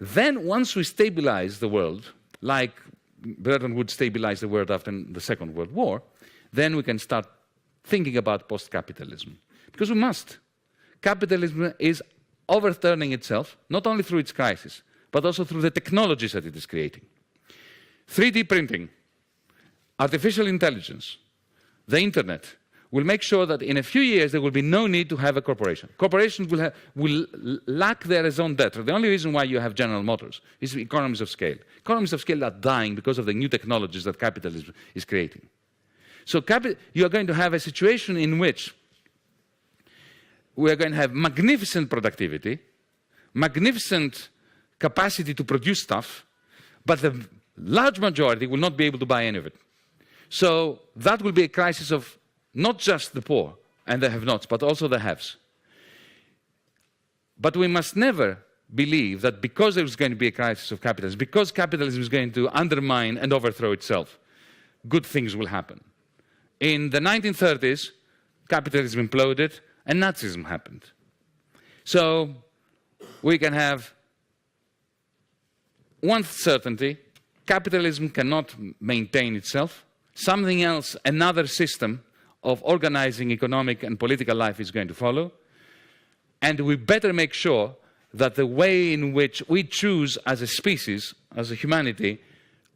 Then, once we stabilize the world, like Bretton Woods stabilized the world after the Second World War, then we can start thinking about post-capitalism. Because we must. Capitalism is overturning itself, not only through its crisis, but also through the technologies that it is creating. 3D printing, artificial intelligence, the internet, will make sure that in a few years there will be no need to have a corporation. Corporations will lack their raison d'etre. The only reason why you have General Motors is economies of scale. Economies of scale are dying because of the new technologies that capitalism is creating. So you are going to have a situation in which we are going to have magnificent productivity, magnificent capacity to produce stuff, but the large majority will not be able to buy any of it. So that will be a crisis of not just the poor and the have-nots, but also the haves. But we must never believe that because there is going to be a crisis of capitalism, because capitalism is going to undermine and overthrow itself, good things will happen. In the 1930s, capitalism imploded and Nazism happened. So we can have one certainty: capitalism cannot maintain itself. Something else, another system of organizing economic and political life is going to follow. And we better make sure that the way in which we choose as a species, as a humanity,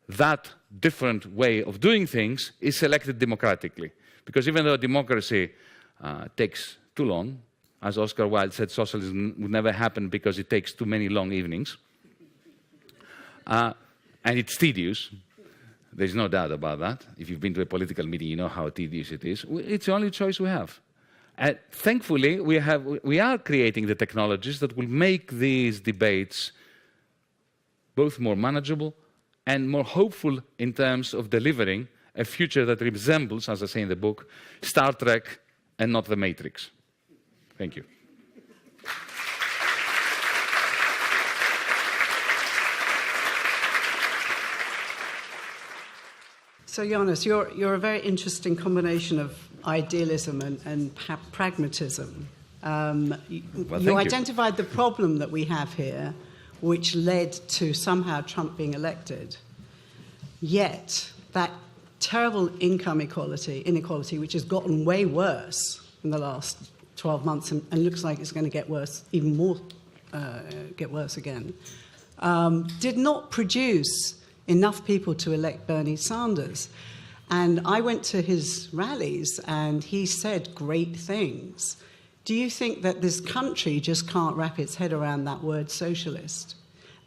that different way of doing things is selected democratically. Because even though democracy takes too long, as Oscar Wilde said, socialism would never happen because it takes too many long evenings. And it's tedious. There's no doubt about that. If you've been to a political meeting, you know how tedious it is. It's the only choice we have. And thankfully, we are creating the technologies that will make these debates both more manageable and more hopeful in terms of delivering a future that resembles, as I say in the book, Star Trek and not the Matrix. Thank you. So, Yanis, you're a very interesting combination of idealism and pragmatism. You identified the problem that we have here, which led to somehow Trump being elected. Yet, that terrible income inequality, which has gotten way worse in the last 12 months and looks like it's going to get worse, even more, get worse again, did not produce enough people to elect Bernie Sanders. And I went to his rallies and he said great things. Do you think that this country just can't wrap its head around that word socialist?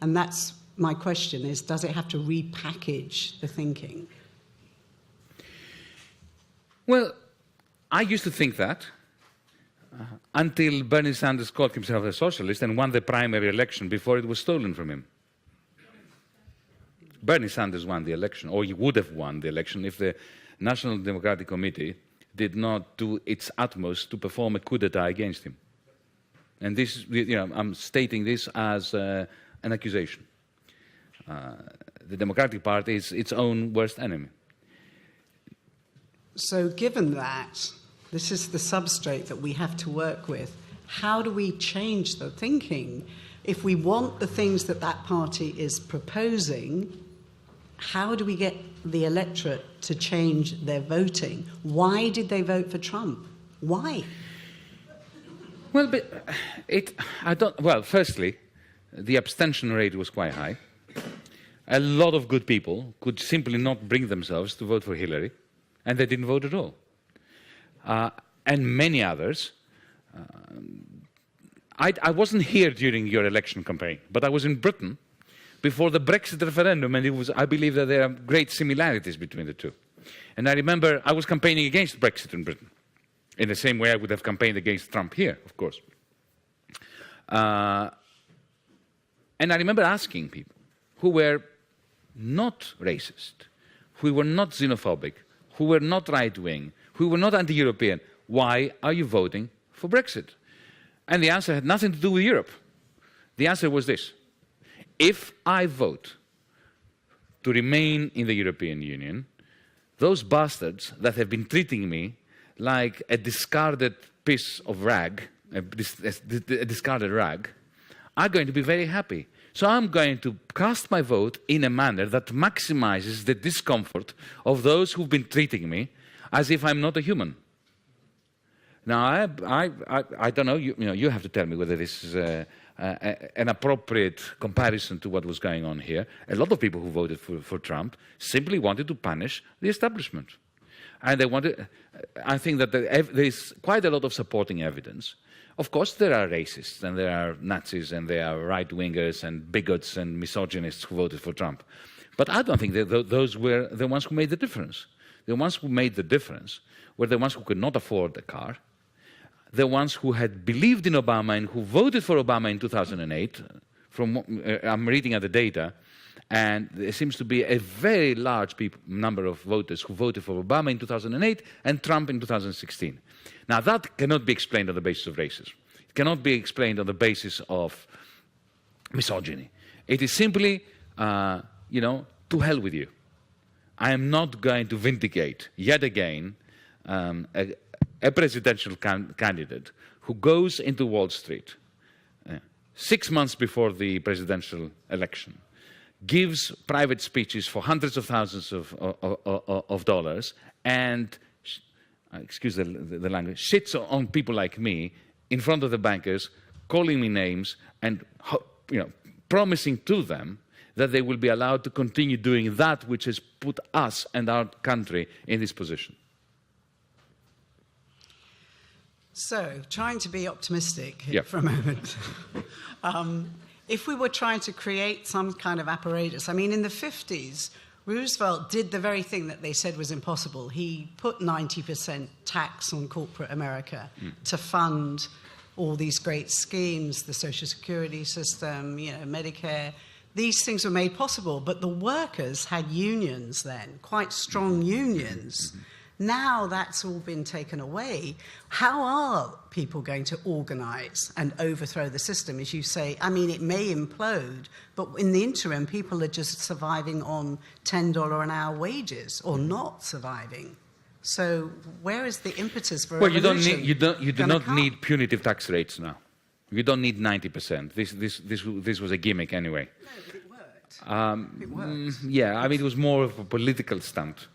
And that's my question, is does it have to repackage the thinking? Well, I used to think that until Bernie Sanders called himself a socialist and won the primary election before it was stolen from him. Bernie Sanders won the election, or he would have won the election if the National Democratic Committee did not do its utmost to perform a coup d'etat against him. And this, I'm stating this as an accusation. The Democratic Party is its own worst enemy. So given that, this is the substrate that we have to work with, how do we change the thinking? If we want the things that that party is proposing, how do we get the electorate to change their voting? Why did they vote for Trump? Why? Well, but well, firstly, the abstention rate was quite high. A lot of good people could simply not bring themselves to vote for Hillary, and they didn't vote at all. And many others. I wasn't here during your election campaign, but I was in Britain before the Brexit referendum, and I believe that there are great similarities between the two. And I remember I was campaigning against Brexit in Britain, in the same way I would have campaigned against Trump here, of course. And I remember asking people who were not racist, who were not xenophobic, who were not right-wing, who were not anti-European, why are you voting for Brexit? And the answer had nothing to do with Europe. The answer was this: if I vote to remain in the European Union, those bastards that have been treating me like a discarded piece of rag, a discarded rag, are going to be very happy. So I'm going to cast my vote in a manner that maximizes the discomfort of those who've been treating me as if I'm not a human. Now, I don't know, you have to tell me whether this is an appropriate comparison to what was going on here. A lot of people who voted for Trump simply wanted to punish the establishment. And they wanted, I think that there is quite a lot of supporting evidence. Of course, there are racists, and there are Nazis, and there are right-wingers, and bigots, and misogynists who voted for Trump. But I don't think that those were the ones who made the difference. The ones who made the difference were the ones who could not afford a car, the ones who had believed in Obama and who voted for Obama in 2008. I'm reading at the data, and there seems to be a very large number of voters who voted for Obama in 2008 and Trump in 2016. Now, that cannot be explained on the basis of racism. It cannot be explained on the basis of misogyny. It is simply, to hell with you. I am not going to vindicate, yet again, a presidential candidate who goes into Wall Street 6 months before the presidential election, gives private speeches for hundreds of thousands of dollars, and excuse the language, shits on people like me in front of the bankers, calling me names, and promising to them that they will be allowed to continue doing that which has put us and our country in this position. So, trying to be optimistic Yeah. for a moment. If we were trying to create some kind of apparatus, I mean, in the 50s, Roosevelt did the very thing that they said was impossible. He put 90% tax on corporate America to fund all these great schemes, the Social Security system, Medicare. These things were made possible, but the workers had unions then, quite strong unions. Now that's all been taken away. How are people going to organise and overthrow the system? As you say, I mean, it may implode, but in the interim, people are just surviving on $10 an hour wages or not surviving. So where is the impetus for revolution? Well, you do not need punitive tax rates now. You don't need 90%. This was a gimmick anyway. No, but it worked. It worked. Yeah, I mean, it was more of a political stunt.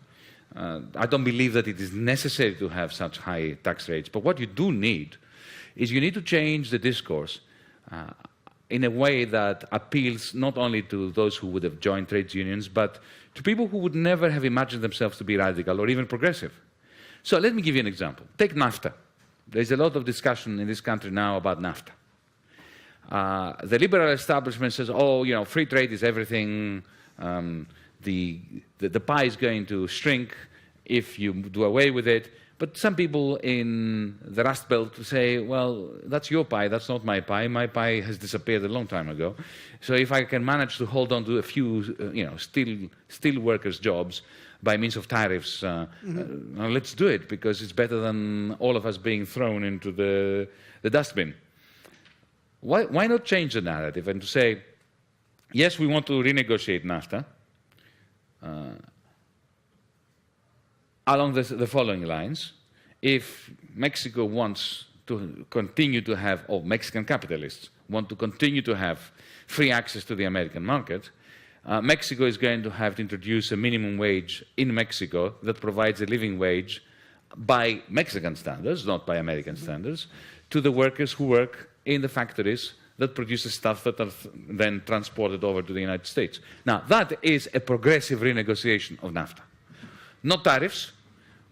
I don't believe that it is necessary to have such high tax rates. But what you do need is you need to change the discourse in a way that appeals not only to those who would have joined trade unions, but to people who would never have imagined themselves to be radical or even progressive. So let me give you an example. Take NAFTA. There's a lot of discussion in this country now about NAFTA. The liberal establishment says, free trade is everything. The pie is going to shrink if you do away with it. But some people in the Rust Belt say, well, that's your pie, that's not my pie. My pie has disappeared a long time ago. So if I can manage to hold on to a few, steel workers' jobs by means of tariffs, let's do it, because it's better than all of us being thrown into the dustbin. Why not change the narrative and to say, yes, we want to renegotiate NAFTA, along the following lines. If Mexico wants to continue to have, or Mexican capitalists want to continue to have free access to the American market, Mexico is going to have to introduce a minimum wage in Mexico that provides a living wage by Mexican standards, not by American standards, to the workers who work in the factories that produces stuff that are then transported over to the United States. Now, that is a progressive renegotiation of NAFTA. Not tariffs,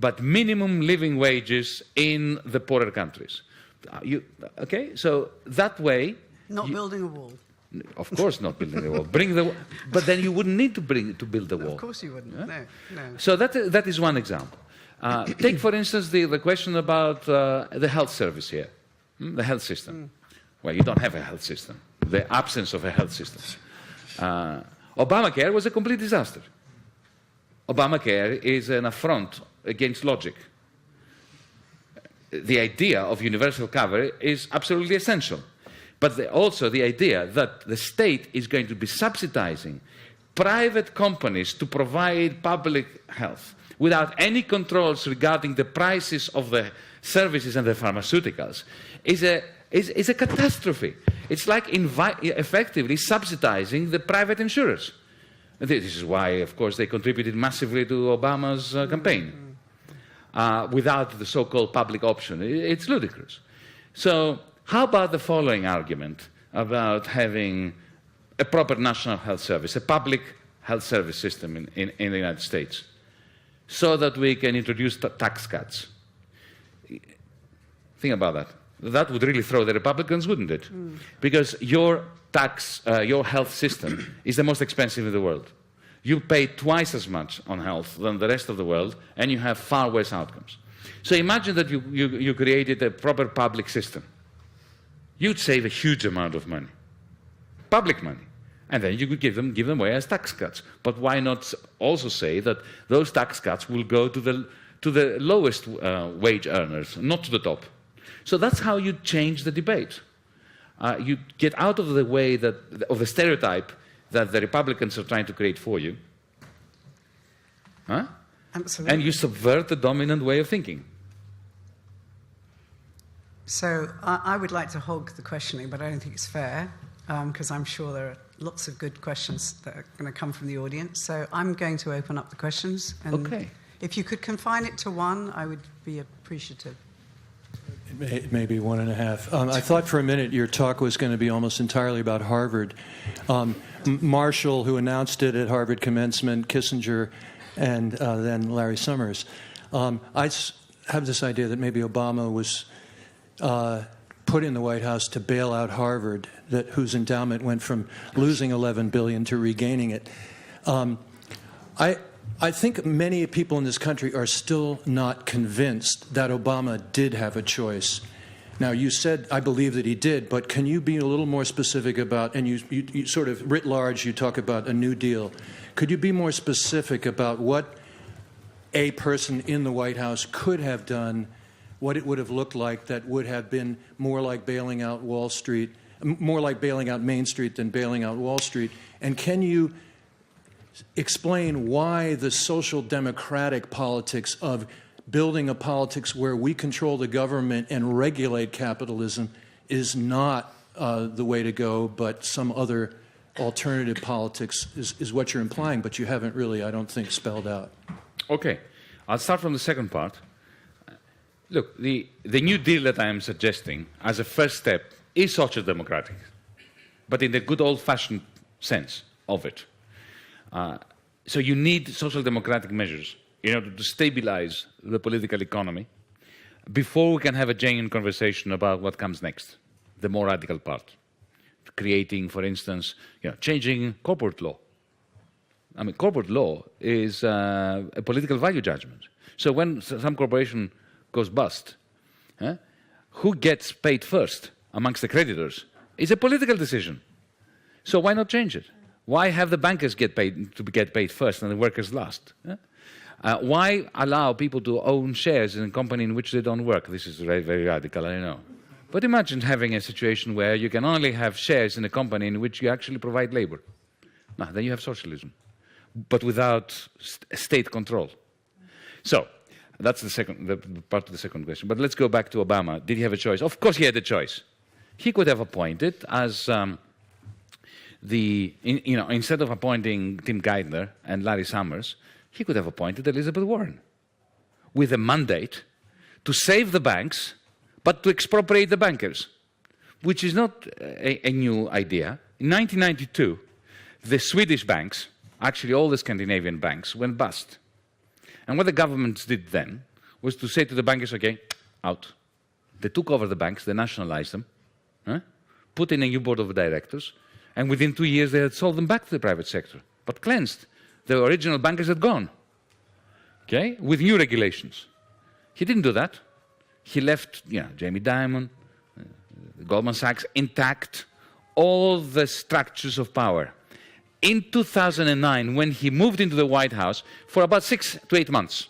but minimum living wages in the poorer countries. Okay, so that way... Not building a wall. Of course not building a wall. But then you wouldn't need to build the wall. Of course you wouldn't, yeah? No. So that is one example. Take, for instance, the question about the health service here, the health system. Well, you don't have a health system, the absence of a health system. Obamacare was a complete disaster. Obamacare is an affront against logic. The idea of universal cover is absolutely essential. But also the idea that the state is going to be subsidizing private companies to provide public health without any controls regarding the prices of the services and the pharmaceuticals is a catastrophe. It's like effectively subsidizing the private insurers. This is why, of course, they contributed massively to Obama's campaign. Without the so-called public option. It's ludicrous. So how about the following argument about having a proper national health service, a public health service system in the United States, so that we can introduce tax cuts? Think about that. That would really throw the Republicans, wouldn't it? Because your health system is the most expensive in the world. You pay twice as much on health than the rest of the world, and you have far worse outcomes. So imagine that you created a proper public system. You'd save a huge amount of money, public money, and then you could give them away as tax cuts. But why not also say that those tax cuts will go to the lowest wage earners, not to the top? So that's how you change the debate. You get out of the way of the stereotype that the Republicans are trying to create for you. Absolutely. And you subvert the dominant way of thinking. So I would like to hog the questioning, but I don't think it's fair, because I'm sure there are lots of good questions that are going to come from the audience. So I'm going to open up the questions. And okay. If you could confine it to one, I would be appreciative. It may be 1.5. I thought for a minute your talk was going to be almost entirely about Harvard. Marshall, who announced it at Harvard commencement, Kissinger, and then Larry Summers. I have this idea that maybe Obama was put in the White House to bail out Harvard, whose endowment went from losing $11 billion to regaining it. I think many people in this country are still not convinced that Obama did have a choice. Now, you said, I believe that he did, but can you be a little more specific about, and you sort of writ large, you talk about a New Deal. Could you be more specific about what a person in the White House could have done, what it would have looked like that would have been more like bailing out Wall Street, more like bailing out Main Street than bailing out Wall Street? And can you explain why the social democratic politics of building a politics where we control the government and regulate capitalism is not the way to go, but some other alternative politics is what you're implying, but you haven't really, I don't think, spelled out. Okay. I'll start from the second part. Look, the New Deal that I am suggesting as a first step is social democratic, but in the good old-fashioned sense of it. So you need social democratic measures in order to stabilize the political economy before we can have a genuine conversation about what comes next, the more radical part. Creating, for instance, changing corporate law. I mean, corporate law is a political value judgment. So when some corporation goes bust, who gets paid first amongst the creditors is a political decision. So why not change it? Why have the bankers get paid first and the workers last? Why allow people to own shares in a company in which they don't work? This is very, very radical, I know. But imagine having a situation where you can only have shares in a company in which you actually provide labor. Now, then you have socialism, but without state control. So that's the part of the second question. But let's go back to Obama. Did he have a choice? Of course he had a choice. He could have appointed as instead of appointing Tim Geithner and Larry Summers, he could have appointed Elizabeth Warren with a mandate to save the banks but to expropriate the bankers, which is not a new idea. In 1992, the Swedish banks, actually all the Scandinavian banks, went bust. And what the governments did then was to say to the bankers, okay, out. They took over the banks, they nationalized them, put in a new board of directors, and within 2 years they had sold them back to the private sector, but cleansed. The original bankers had gone, okay, with new regulations. He didn't do that. He left, Jamie Dimon, Goldman Sachs intact, all the structures of power. In 2009, when he moved into the White House, for about 6 to 8 months,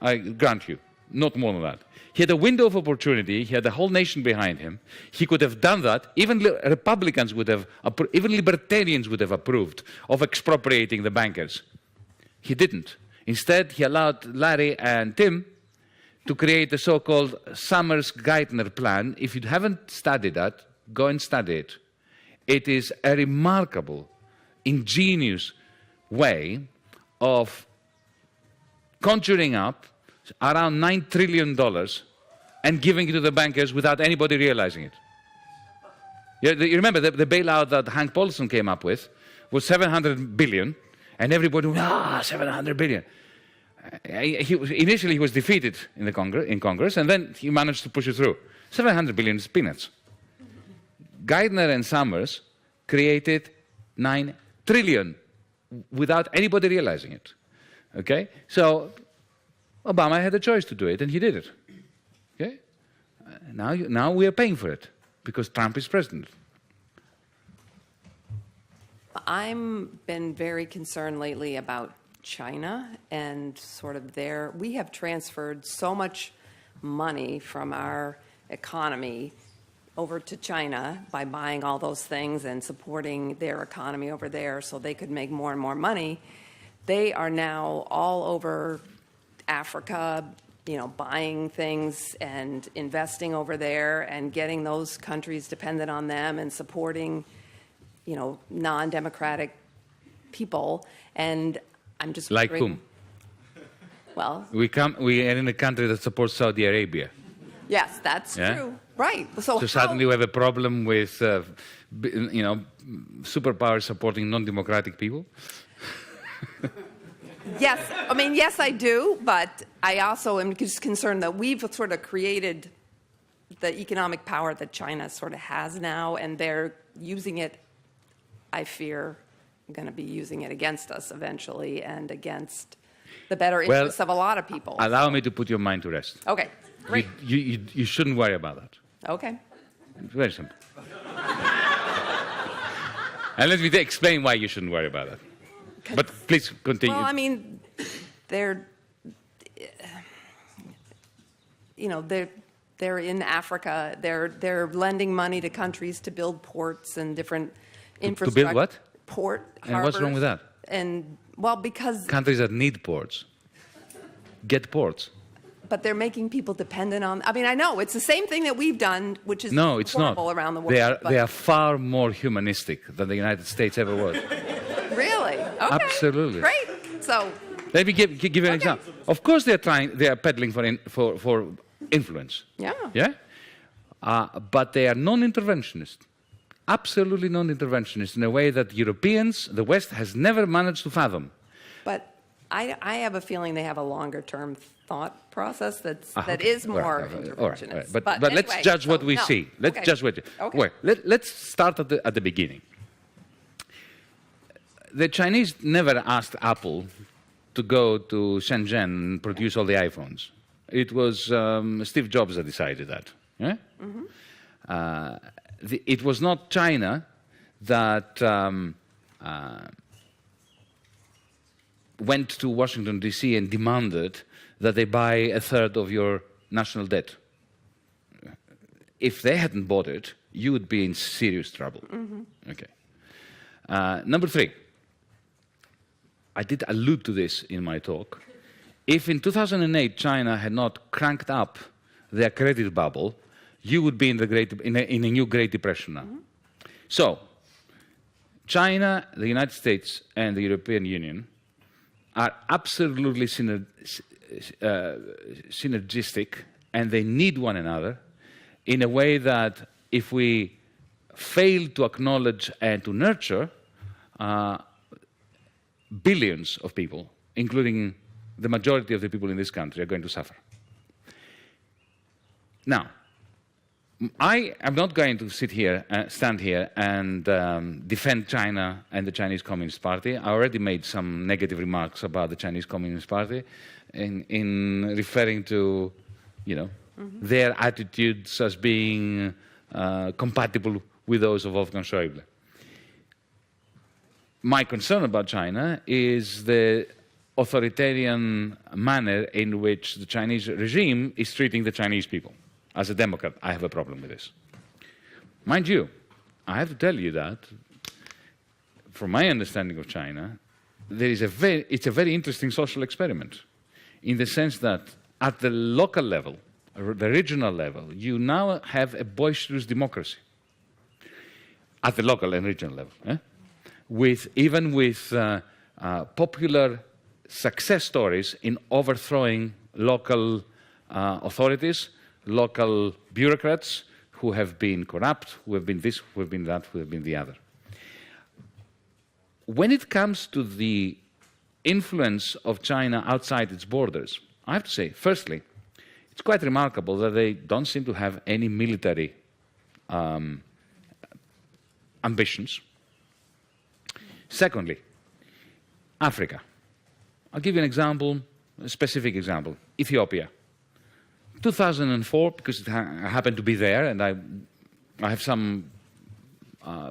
I grant you, not more than that, he had a window of opportunity, he had the whole nation behind him, he could have done that, even Republicans would have, even libertarians would have approved of expropriating the bankers. He didn't. Instead, he allowed Larry and Tim to create the so-called Summers-Geithner plan. If you haven't studied that, go and study it. It is a remarkable, ingenious way of conjuring up around $9 trillion and giving it to the bankers without anybody realizing it. You remember the bailout that Hank Paulson came up with was $700 billion, and everybody went, $700 billion. Initially, he was defeated in Congress, and then he managed to push it through. $700 billion is peanuts. Geithner and Summers created $9 trillion without anybody realizing it. Okay? So Obama had a choice to do it, and he did it. Okay? Now we are paying for it because Trump is president. I've been very concerned lately about China and sort of we have transferred so much money from our economy over to China by buying all those things and supporting their economy over there so they could make more and more money. They are now all over Africa, buying things and investing over there and getting those countries dependent on them and supporting, non-democratic people. And I'm just like wondering, whom? Well, we are in a country that supports Saudi Arabia. Yes, that's true. Right. So suddenly we have a problem with, superpowers supporting non-democratic people? Yes, yes, I do, but I also am just concerned that we've sort of created the economic power that China sort of has now, and they're using it, I fear, going to be using it against us eventually and against the better interests of a lot of people. Allow me to put your mind to rest. Okay, great. You shouldn't worry about that. Okay. It's very simple. And let me explain why you shouldn't worry about that. But please continue. Well, they're in Africa. They're lending money to countries to build ports and different infrastructure. To build what? Port harbors. And what's wrong with that? And because countries that need ports get ports. But they're making people dependent on. I know it's the same thing that we've done, which is no, it's horrible not. Around the world. They are far more humanistic than the United States ever was. Really? Okay. Absolutely. Great. So. Let me give you an example. Of course, they are peddling for influence. Yeah. Yeah. But they are non-interventionist. Absolutely non-interventionist in a way that Europeans, the West, has never managed to fathom. But I have a feeling they have a longer-term thought process that is more interventionist. But anyway, let's judge what we see. Let's judge what. Okay. Well, let's start at the beginning. The Chinese never asked Apple to go to Shenzhen and produce all the iPhones. It was Steve Jobs that decided that. Yeah? Mm-hmm. It was not China that went to Washington, D.C. and demanded that they buy a third of your national debt. If they hadn't bought it, you would be in serious trouble. Mm-hmm. Okay. Number 3. I did allude to this in my talk. If in 2008 China had not cranked up their credit bubble, you would be in a new Great Depression now. Mm-hmm. So, China, the United States, and the European Union are absolutely synergistic, and they need one another in a way that if we fail to acknowledge and to nurture, billions of people, including the majority of the people in this country, are going to suffer. Now, I am not going to stand here and defend China and the Chinese Communist Party. I already made some negative remarks about the Chinese Communist Party in referring to, their attitudes as being compatible with those of Wolfgang Schäuble. My concern about China is the authoritarian manner in which the Chinese regime is treating the Chinese people. As a Democrat, I have a problem with this. Mind you, I have to tell you that, from my understanding of China, it's a very interesting social experiment, in the sense that at the local level, or the regional level, you now have a boisterous democracy. At the local and regional level. Even with popular success stories in overthrowing local authorities, local bureaucrats who have been corrupt, who have been this, who have been that, who have been the other. When it comes to the influence of China outside its borders, I have to say, firstly, it's quite remarkable that they don't seem to have any military ambitions. Secondly, Africa. I'll give you an example, a specific example. Ethiopia. 2004, because I happened to be there, and I have some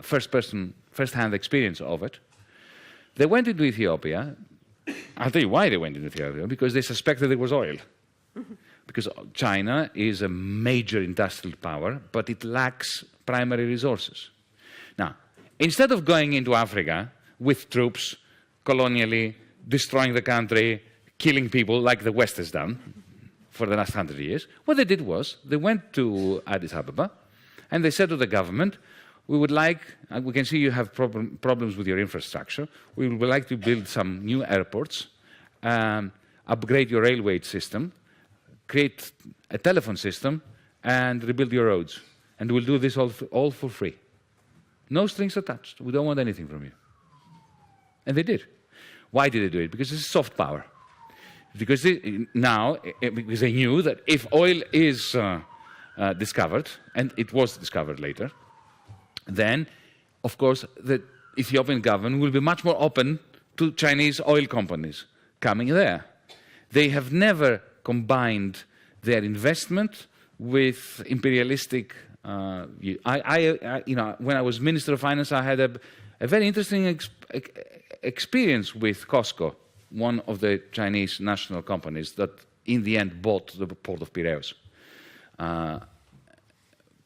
first-hand experience of it. They went into Ethiopia. I'll tell you why they went into Ethiopia, because they suspected there was oil. Because China is a major industrial power, but it lacks primary resources. Now, instead of going into Africa with troops, colonially, destroying the country, killing people like the West has done for the last 100 years, what they did was they went to Addis Ababa and they said to the government, we would like, we can see you have problems with your infrastructure, we would like to build some new airports, upgrade your railway system, create a telephone system, and rebuild your roads. And we'll do this all for free. No strings attached. We don't want anything from you. And they did. Why did they do it? Because this is soft power. Because because they knew that if oil is discovered, and it was discovered later, then, of course, the Ethiopian government will be much more open to Chinese oil companies coming there. They have never combined their investment with imperialistic view. When I was Minister of Finance, I had a very interesting experience with COSCO, one of the Chinese national companies that in the end bought the port of Piraeus.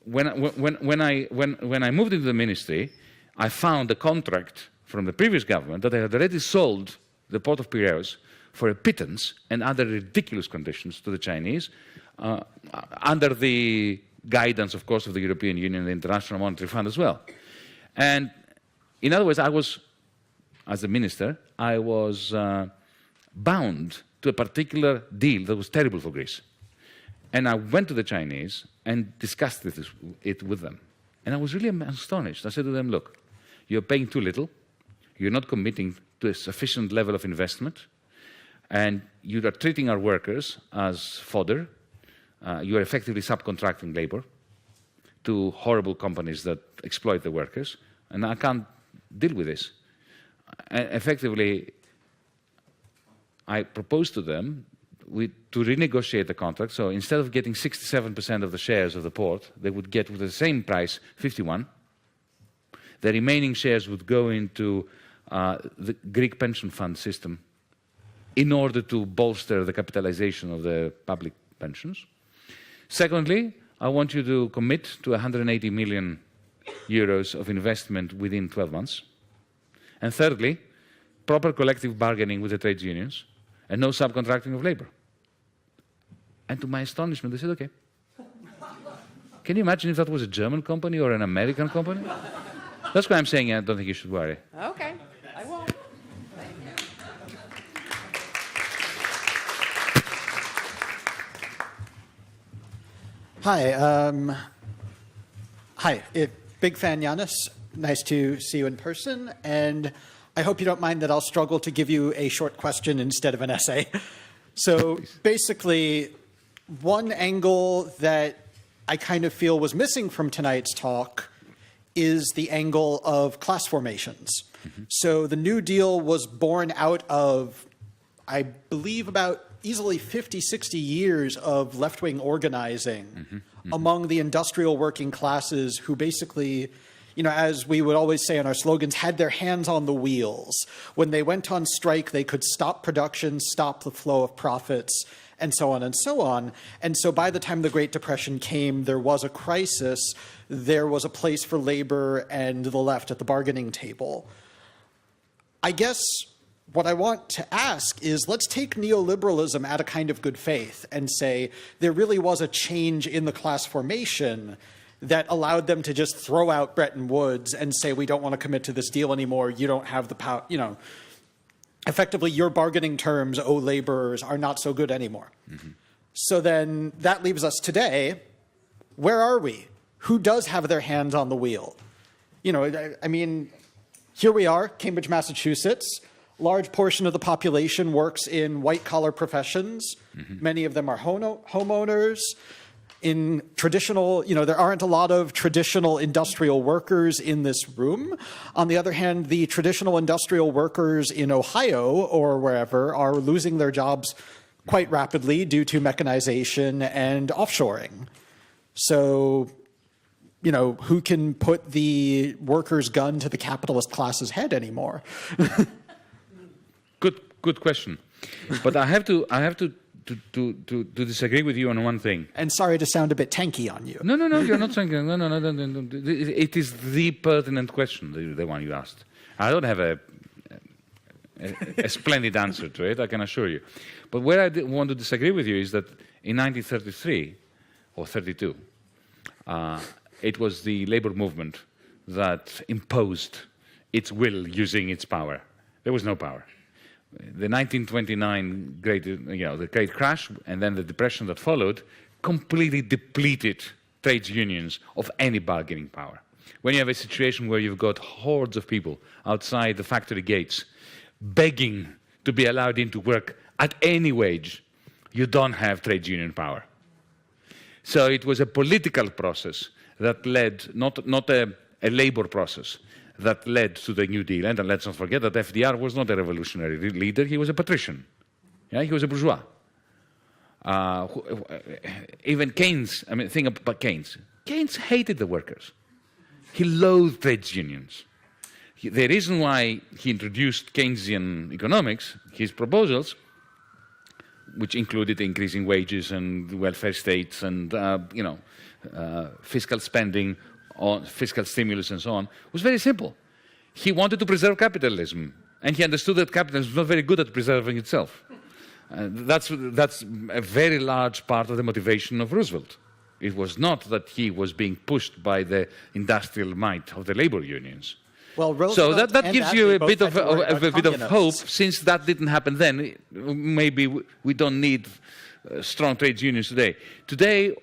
When I moved into the ministry, I found a contract from the previous government that they had already sold the port of Piraeus for a pittance and under ridiculous conditions to the Chinese, under the guidance, of course, of the European Union and the International Monetary Fund as well. And in other words, as a minister, I was bound to a particular deal that was terrible for Greece. And I went to the Chinese and discussed it with them. And I was really astonished. I said to them, look, you're paying too little, you're not committing to a sufficient level of investment, and you are treating our workers as fodder. You are effectively subcontracting labor to horrible companies that exploit the workers, and I can't deal with this. Effectively, I proposed to them to renegotiate the contract. So instead of getting 67% of the shares of the port, they would get with the same price 51%. The remaining shares would go into the Greek pension fund system in order to bolster the capitalization of the public pensions. Secondly, I want you to commit to 180 million euros of investment within 12 months. And thirdly, proper collective bargaining with the trade unions and no subcontracting of labor. And to my astonishment, they said, okay. Can you imagine if that was a German company or an American company? That's why I'm saying I don't think you should worry. Okay, I won't. Hi. Hi, big fan, Yanis. Nice to see you in person. And I hope you don't mind that I'll struggle to give you a short question instead of an essay. So basically, one angle that I kind of feel was missing from tonight's talk is the angle of class formations. Mm-hmm. So the New Deal was born out of, I believe, about easily 50, 60 years of left-wing organizing among the industrial working classes who basically, you know, as we would always say in our slogans, had their hands on the wheels. When they went on strike, they could stop production, stop the flow of profits, and so on and so on. And so by the time the Great Depression came, there was a crisis. There was a place for labor and the left at the bargaining table. I guess what I want to ask is, let's take neoliberalism out of kind of good faith and say there really was a change in the class formation that allowed them to just throw out Bretton Woods and say, we don't want to commit to this deal anymore. You don't have the power, you know, effectively your bargaining terms, oh, laborers, are not so good anymore. Mm-hmm. So then that leaves us today. Where are we? Who does have their hands on the wheel? You know, I mean, here we are, Cambridge, Massachusetts. Large portion of the population works in white-collar professions. Mm-hmm. Many of them are homeowners. In traditional, you know, there aren't a lot of traditional industrial workers in this room. On the other hand, the traditional industrial workers in Ohio or wherever are losing their jobs quite rapidly due to mechanization and offshoring. So, you know, who can put the worker's gun to the capitalist class's head anymore? Good question, but I have to disagree with you on one thing. And sorry to sound a bit tanky on you. No, you're not saying no. It is the pertinent question, the one you asked. I don't have a splendid answer to it, I can assure you. But where I want to disagree with you is that in 1933 or 32, it was the labor movement that imposed its will using its power. There was no power. The 1929 the great crash and then the depression that followed completely depleted trade unions of any bargaining power. When you have a situation where you've got hordes of people outside the factory gates begging to be allowed into work at any wage, you don't have trade union power. So it was a political process that led, not a labor process, that led to the New Deal. And let's not forget that FDR was not a revolutionary leader, he was a patrician. Yeah, he was a bourgeois. Even Keynes, I mean, think about Keynes. Keynes hated the workers. He loathed trades unions. The reason why he introduced Keynesian economics, his proposals, which included increasing wages and welfare states and, fiscal spending, on fiscal stimulus and so on, was very simple. He wanted to preserve capitalism, and he understood that capitalism was not very good at preserving itself. That's a very large part of the motivation of Roosevelt. It was not that he was being pushed by the industrial might of the labor unions. Well, so that gives you a bit of hope. Since that didn't happen then, maybe we don't need strong trade unions today. Today,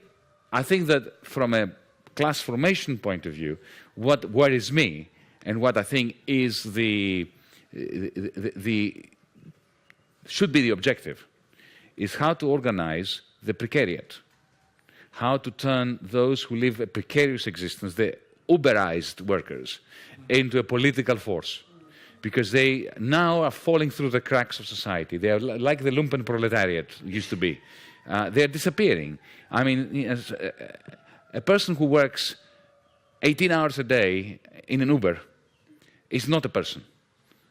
I think that from a class formation point of view, what worries me and what I think is should be the objective is how to organize the precariat, how to turn those who live a precarious existence, the Uberized workers, into a political force, because they now are falling through the cracks of society. They are like the lumpen proletariat used to be. They are disappearing. I mean, a person who works 18 hours a day in an Uber is not a person.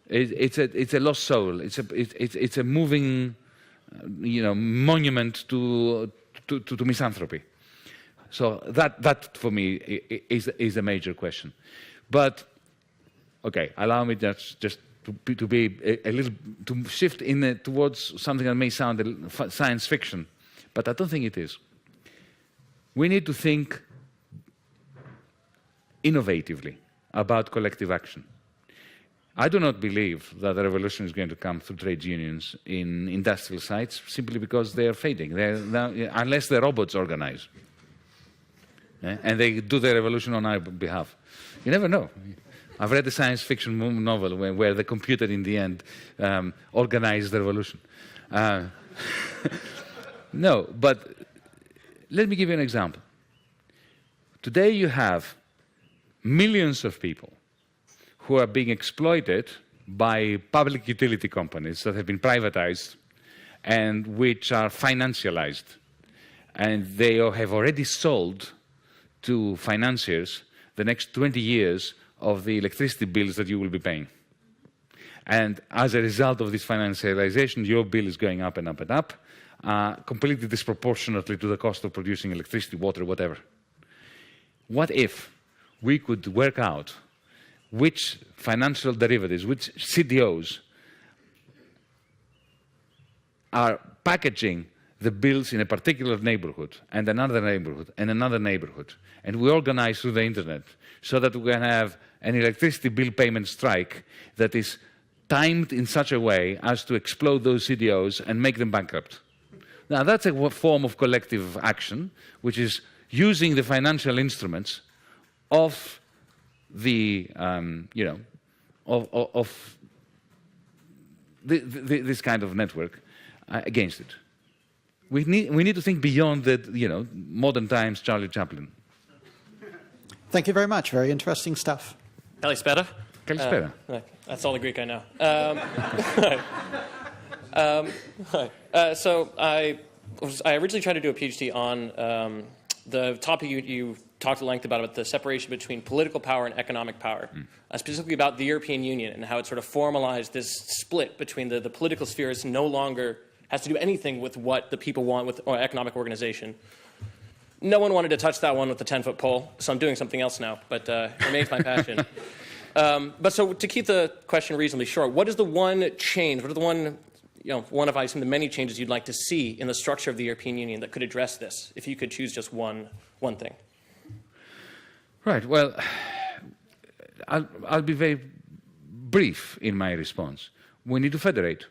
It's a lost soul. It's a moving, monument to misanthropy. So that for me is a major question. But okay, allow me just to be a little to shift towards something that may sound science fiction, but I don't think it is. We need to think innovatively about collective action. I do not believe that a revolution is going to come through trade unions in industrial sites simply because they are fading, unless the robots organize. And they do the revolution on our behalf. You never know. I've read a science fiction novel where the computer in the end organized the revolution. No, but let me give you an example. Today you have millions of people who are being exploited by public utility companies that have been privatized and which are financialized. And they have already sold to financiers the next 20 years of the electricity bills that you will be paying. And as a result of this financialization, your bill is going up and up and up, completely disproportionately to the cost of producing electricity, water, whatever. What if we could work out which financial derivatives, which CDOs are packaging the bills in a particular neighborhood and another neighborhood and another neighborhood, and we organize through the internet so that we can have an electricity bill payment strike that is timed in such a way as to explode those CDOs and make them bankrupt. Now, that's a form of collective action, which is using the financial instruments of the, this kind of network against it. We need to think beyond the, modern times Charlie Chaplin. Thank you very much. Very interesting stuff. Kalispera. Kalispera. That's all the Greek I know. So I originally tried to do a PhD on the topic you talked at length about the separation between political power and economic power, specifically about the European Union and how it sort of formalized this split between the political spheres no longer has to do anything with what the people want with economic organization. No one wanted to touch that one with the 10-foot pole, so I'm doing something else now, but it remains my passion. But so to keep the question reasonably short, what is the one change, what are the one of the many changes you'd like to see in the structure of the European Union that could address this, if you could choose just one thing? Right. Well, I'll be very brief in my response. We need to federate.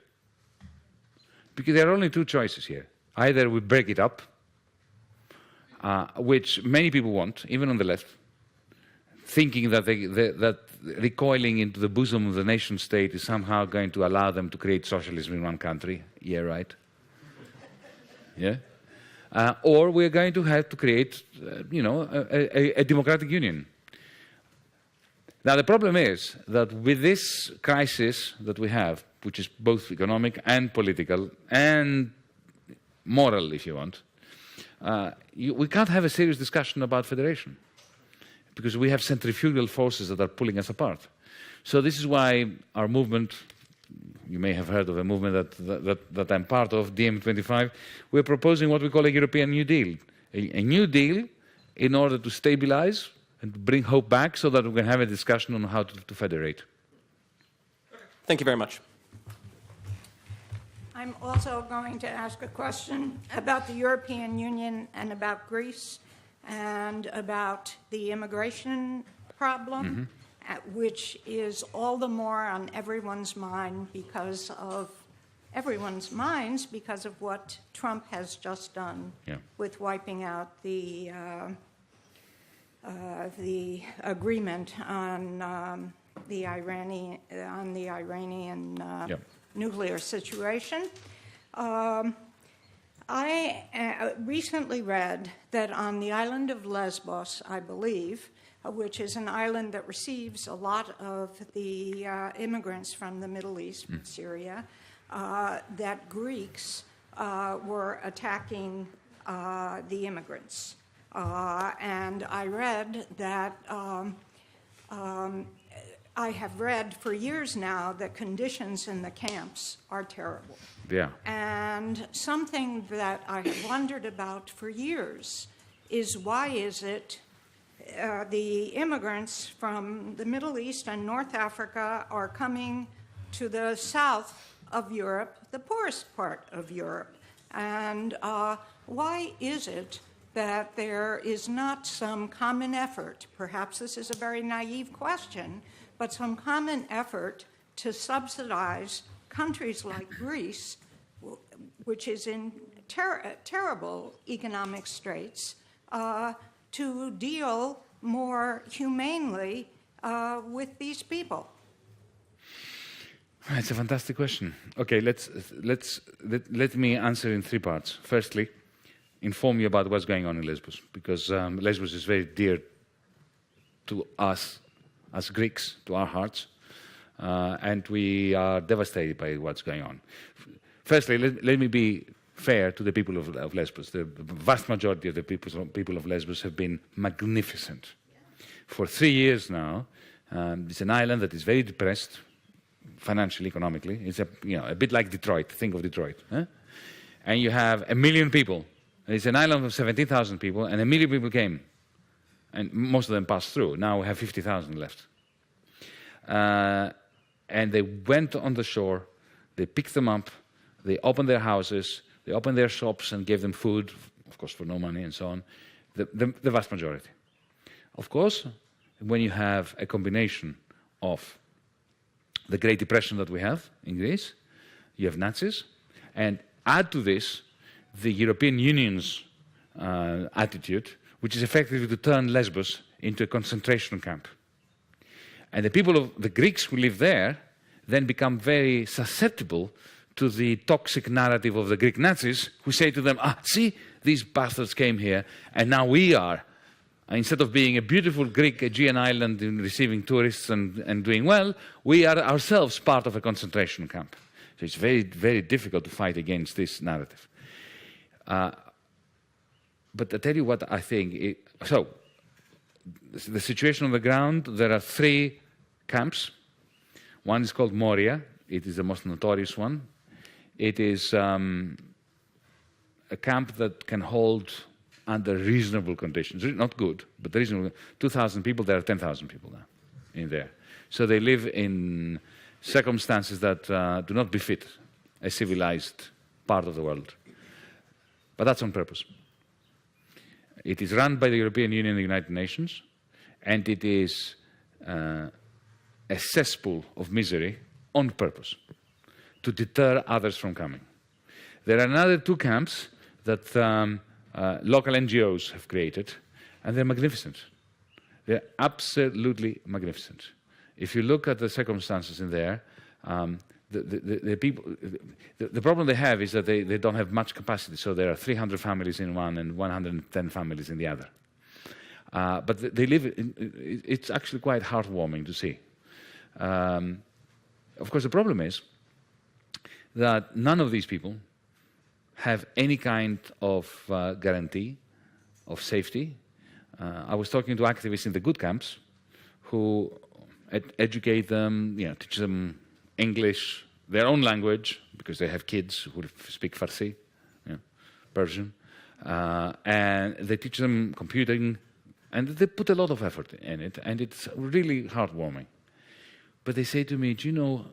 Because there are only two choices here. Either we break it up, which many people want, even on the left, thinking that that recoiling into the bosom of the nation state is somehow going to allow them to create socialism in one country. Yeah, right. Yeah. Or we're going to have to create, a democratic union. Now, the problem is that with this crisis that we have, which is both economic and political and moral, if you want, we can't have a serious discussion about federation because we have centrifugal forces that are pulling us apart. So this is why our movement, you may have heard of a movement that I'm part of, DiEM25, we're proposing what we call a European New Deal. A New Deal in order to stabilize and bring hope back so that we can have a discussion on how to federate. Thank you very much. I'm also going to ask a question about the European Union and about Greece and about the immigration problem, which is all the more on everyone's minds because of what Trump has just done with wiping out the agreement on the Iranian nuclear situation. I recently read that on the island of Lesbos, I believe, which is an island that receives a lot of the immigrants from the Middle East, Syria, that Greeks were attacking the immigrants. And I read that I have read for years now that conditions in the camps are terrible. Yeah. And something that I have wondered about for years is why is it the immigrants from the Middle East and North Africa are coming to the south of Europe, the poorest part of Europe? And why is it that there is not some common effort, perhaps this is a very naive question, but some common effort to subsidize countries like Greece, which is in terrible economic straits, to deal more humanely with these people? It's a fantastic question. Okay, let me answer in three parts. Firstly, inform you about what's going on in Lesbos, because Lesbos is very dear to us as Greeks, to our hearts, and we are devastated by what's going on. Firstly, let me be fair to the people of Lesbos. The vast majority of the people of Lesbos have been magnificent. For 3 years now, it's an island that is very depressed, financially, economically. It's a bit like Detroit. Think of Detroit. Huh? And you have 1 million people. It's an island of 17,000 people, and 1 million people came. And most of them passed through. Now we have 50,000 left. And they went on the shore, they picked them up, they opened their houses, they opened their shops and gave them food, of course for no money and so on, the vast majority. Of course, when you have a combination of the Great Depression that we have in Greece, you have Nazis, and add to this the European Union's attitude, which is effectively to turn Lesbos into a concentration camp. And the Greeks who live there then become very susceptible to the toxic narrative of the Greek Nazis, who say to them, see, these bastards came here, and now we are, instead of being a beautiful Greek Aegean island in receiving tourists and doing well, we are ourselves part of a concentration camp. So it's very, very difficult to fight against this narrative. But I tell you what I think. So, the situation on the ground, there are 3 camps. One is called Moria. It is the most notorious one. It is a camp that can hold under reasonable conditions. Not good, but reasonable. 2,000 people, there are 10,000 people now in there. So they live in circumstances that do not befit a civilized part of the world. But that's on purpose. It is run by the European Union and the United Nations, and it is a cesspool of misery on purpose to deter others from coming. There are another 2 camps that local NGOs have created, and they're magnificent. They're absolutely magnificent. If you look at the circumstances in there, the people, the problem they have is that they don't have much capacity. So there are 300 families in one and 110 families in the other. But they live. It's actually quite heartwarming to see. Of course, the problem is that none of these people have any kind of guarantee of safety. I was talking to activists in the good camps who educate them, teach them English, their own language, because they have kids who speak Farsi, Persian, and they teach them computing, and they put a lot of effort in it, and it's really heartwarming. But they say to me, do you know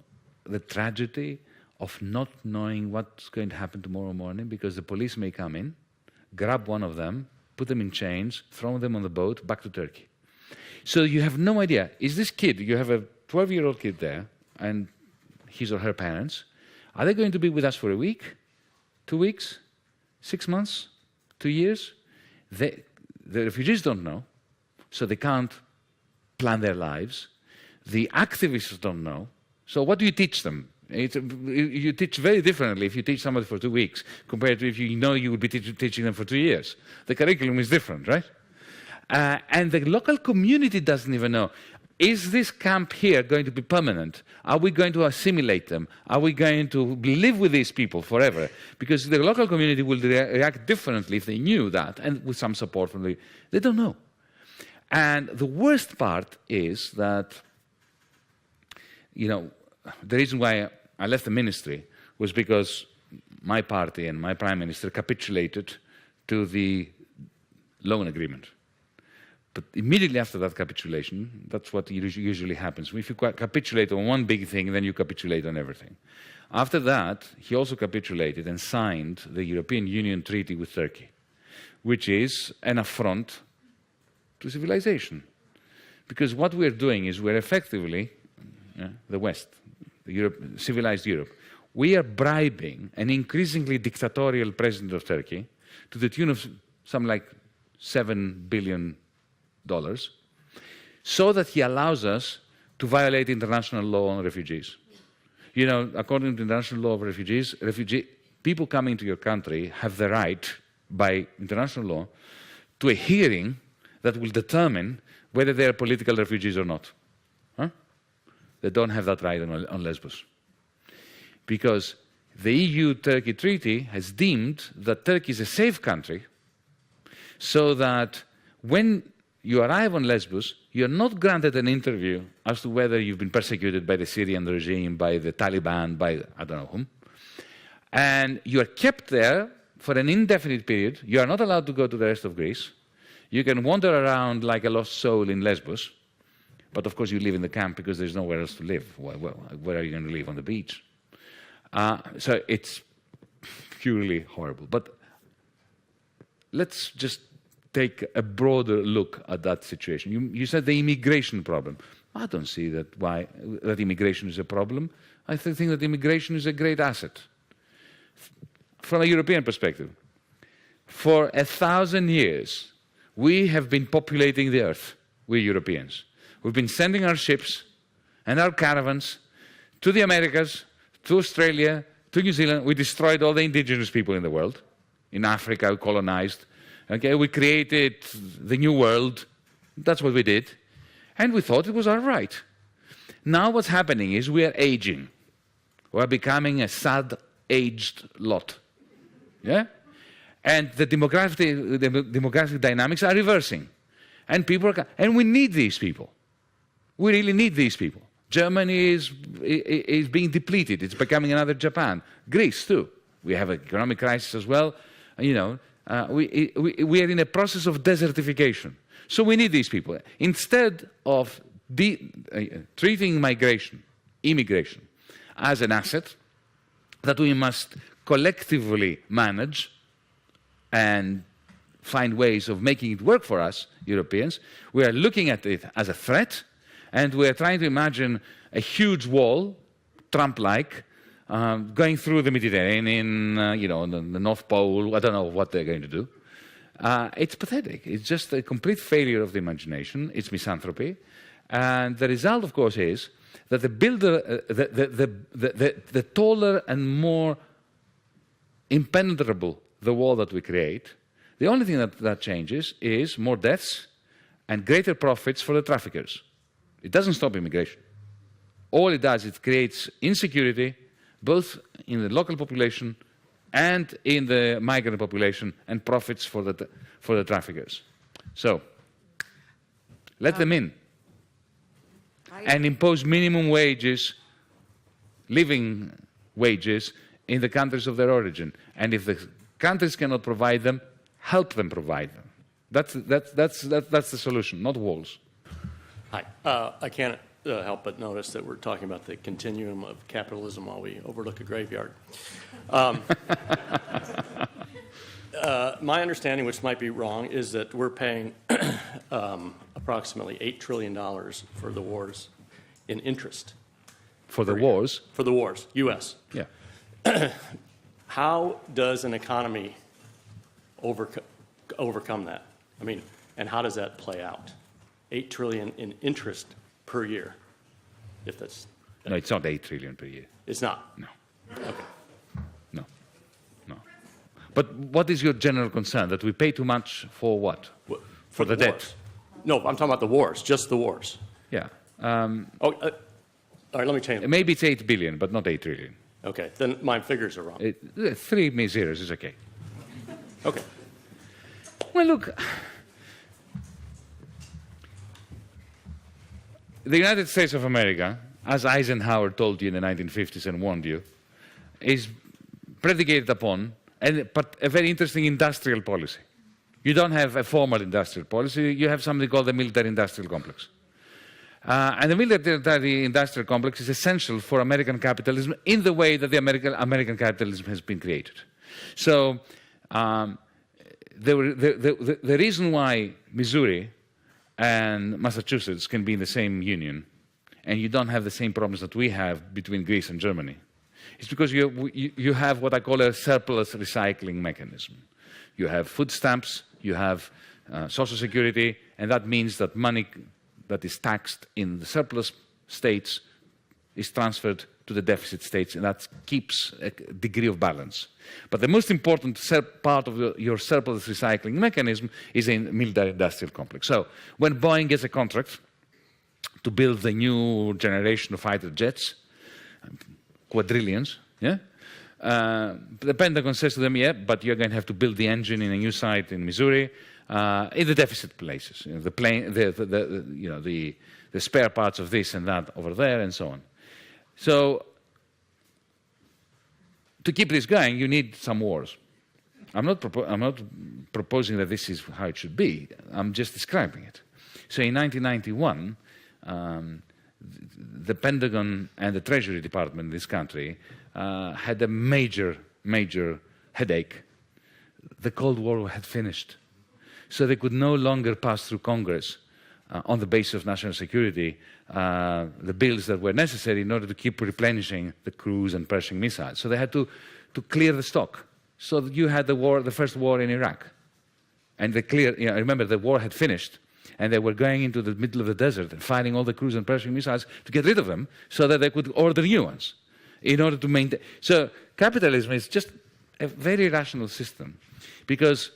the tragedy of not knowing what's going to happen tomorrow morning, because the police may come in, grab one of them, put them in chains, throw them on the boat back to Turkey. So you have no idea. Is this kid, you have a 12-year-old kid there, and his or her parents, are they going to be with us for a week, 2 weeks, 6 months, 2 years? The refugees don't know, so they can't plan their lives. The activists don't know. So what do you teach them? You teach very differently if you teach somebody for 2 weeks compared to if you know you will be teaching them for 2 years. The curriculum is different, right? And the local community doesn't even know. Is this camp here going to be permanent? Are we going to assimilate them? Are we going to live with these people forever? Because the local community will react differently if they knew that, and with some support from they don't know. And the worst part is that, the reason why I left the ministry was because my party and my prime minister capitulated to the loan agreement. But immediately after that capitulation, that's what usually happens. If you capitulate on one big thing, then you capitulate on everything. After that, he also capitulated and signed the European Union Treaty with Turkey, which is an affront to civilization. Because what we're doing is we're effectively, the West, civilized Europe, we are bribing an increasingly dictatorial president of Turkey to the tune of something like $7 billion, so that he allows us to violate international law on refugees. You know, according to international law of refugees, people coming to your country have the right, by international law, to a hearing that will determine whether they are political refugees or not. Huh? They don't have that right on Lesbos. Because the EU-Turkey treaty has deemed that Turkey is a safe country, so that when you arrive on Lesbos, you are not granted an interview as to whether you've been persecuted by the Syrian regime, by the Taliban, by I don't know whom. And you are kept there for an indefinite period. You are not allowed to go to the rest of Greece. You can wander around like a lost soul in Lesbos. But of course you live in the camp because there's nowhere else to live. Well, where are you going to live? On the beach? So it's purely horrible. But let's just take a broader look at that situation. You said the immigration problem. I don't see that immigration is a problem. I think that immigration is a great asset. From a European perspective, for 1,000 years, we have been populating the earth, we Europeans. We've been sending our ships and our caravans to the Americas, to Australia, to New Zealand. We destroyed all the indigenous people in the world. In Africa, we colonized. Okay, we created the new world. That's what we did. And we thought it was all right. Now what's happening is we are aging. We're becoming a sad, aged lot. Yeah? And the demographic dynamics are reversing. And and we need these people. We really need these people. Germany is being depleted. It's becoming another Japan. Greece, too. We have an economic crisis as well. You know, we are in a process of desertification. So we need these people. Instead of treating immigration, as an asset that we must collectively manage and find ways of making it work for us, Europeans, we are looking at it as a threat, and we are trying to imagine a huge wall, Trump-like, going through the Mediterranean, you know, the North Pole. I don't know what they're going to do. It's pathetic. It's just a complete failure of the imagination. It's misanthropy. And the result, of course, is that the taller and more impenetrable the wall that we create, the only thing that changes is more deaths and greater profits for the traffickers. It doesn't stop immigration. All it does, it creates insecurity, both in the local population and in the migrant population, and profits for the traffickers. So, let them in and impose minimum wages, living wages, in the countries of their origin. And if the countries cannot provide them, help them provide them. That's the solution, not walls. Hi. I can't help but notice that we're talking about the continuum of capitalism while we overlook a graveyard. My understanding, which might be wrong, is that we're paying approximately $8 trillion for the wars in interest. For the wars? For the wars, U.S. Yeah. How does an economy overcome that? I mean, and how does that play out? $8 trillion in interest per year, if that's... No, it's not $8 trillion per year. It's not? No. Okay. No. But what is your general concern? That we pay too much for what? For the debt? No, I'm talking about the wars, just the wars. Yeah. All right, let me change. Maybe it's 8 billion, but not 8 trillion. Okay, then my figures are wrong. 3 zeros is okay. Okay. Well, look, the United States of America, as Eisenhower told you in the 1950s and warned you, is predicated upon a very interesting industrial policy. You don't have a formal industrial policy, you have something called the military-industrial complex. And the military-industrial complex is essential for American capitalism in the way that the American capitalism has been created. So the reason why Missouri and Massachusetts can be in the same union and you don't have the same problems that we have between Greece and Germany is because you have what I call a surplus recycling mechanism. You have food stamps, you have social security, and that means that money that is taxed in the surplus states is transferred to the deficit states, and that keeps a degree of balance. But the most important part of your surplus recycling mechanism is in military-industrial complex. So when Boeing gets a contract to build the new generation of fighter jets, quadrillions, yeah? The Pentagon says to them, yeah, but you're going to have to build the engine in a new site in Missouri, in the deficit places, the plane, the spare parts of this and that over there, and so on. So to keep this going, you need some wars. I'm not proposing that this is how it should be. I'm just describing it. So in 1991, the Pentagon and the Treasury Department in this country had a major headache. The Cold War had finished. So they could no longer pass through Congress on the basis of national security the bills that were necessary in order to keep replenishing the cruise and Pershing missiles. So they had to clear the stock. So that you had the first war in Iraq. And they cleared, remember the war had finished, and they were going into the middle of the desert and firing all the cruise and Pershing missiles to get rid of them so that they could order new ones in order to maintain. So capitalism is just a very rational system, because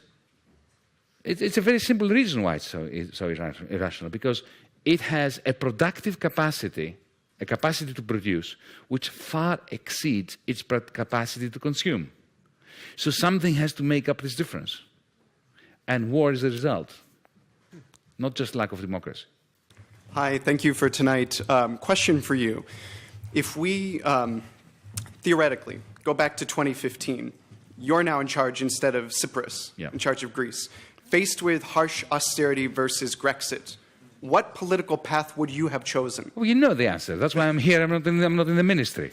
it's a very simple reason why it's so irrational, because it has a productive capacity, a capacity to produce, which far exceeds its capacity to consume. So something has to make up this difference. And war is the result, not just lack of democracy. Hi, thank you for tonight. Question for you. If we theoretically go back to 2015, you're now in charge instead of Tsipras, in charge of Greece. Faced with harsh austerity versus Grexit, what political path would you have chosen? Well, you know the answer. That's why I'm here. I'm not in the ministry.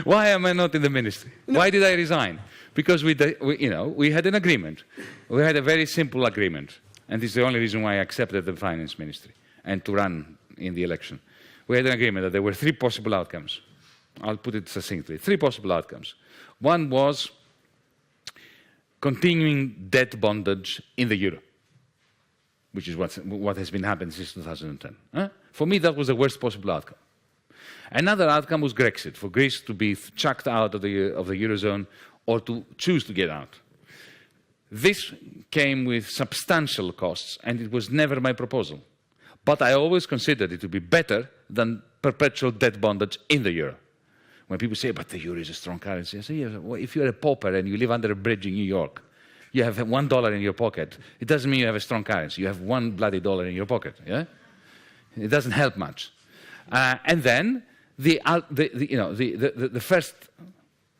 Why am I not in the ministry? No. Why did I resign? Because we had an agreement. We had a very simple agreement. And this is the only reason why I accepted the finance ministry and to run in the election. We had an agreement that there were three possible outcomes. I'll put it succinctly. Three possible outcomes. One was continuing debt bondage in the euro, which is what has been happening since 2010. For me, that was the worst possible outcome. Another outcome was Grexit, for Greece to be chucked out of the Eurozone or to choose to get out. This came with substantial costs, and it was never my proposal. But I always considered it to be better than perpetual debt bondage in the euro. When people say, but the euro is a strong currency, I say, yeah, well, if you're a pauper and you live under a bridge in New York, you have $1 in your pocket, it doesn't mean you have a strong currency. You have one bloody dollar in your pocket, yeah? It doesn't help much. And then the first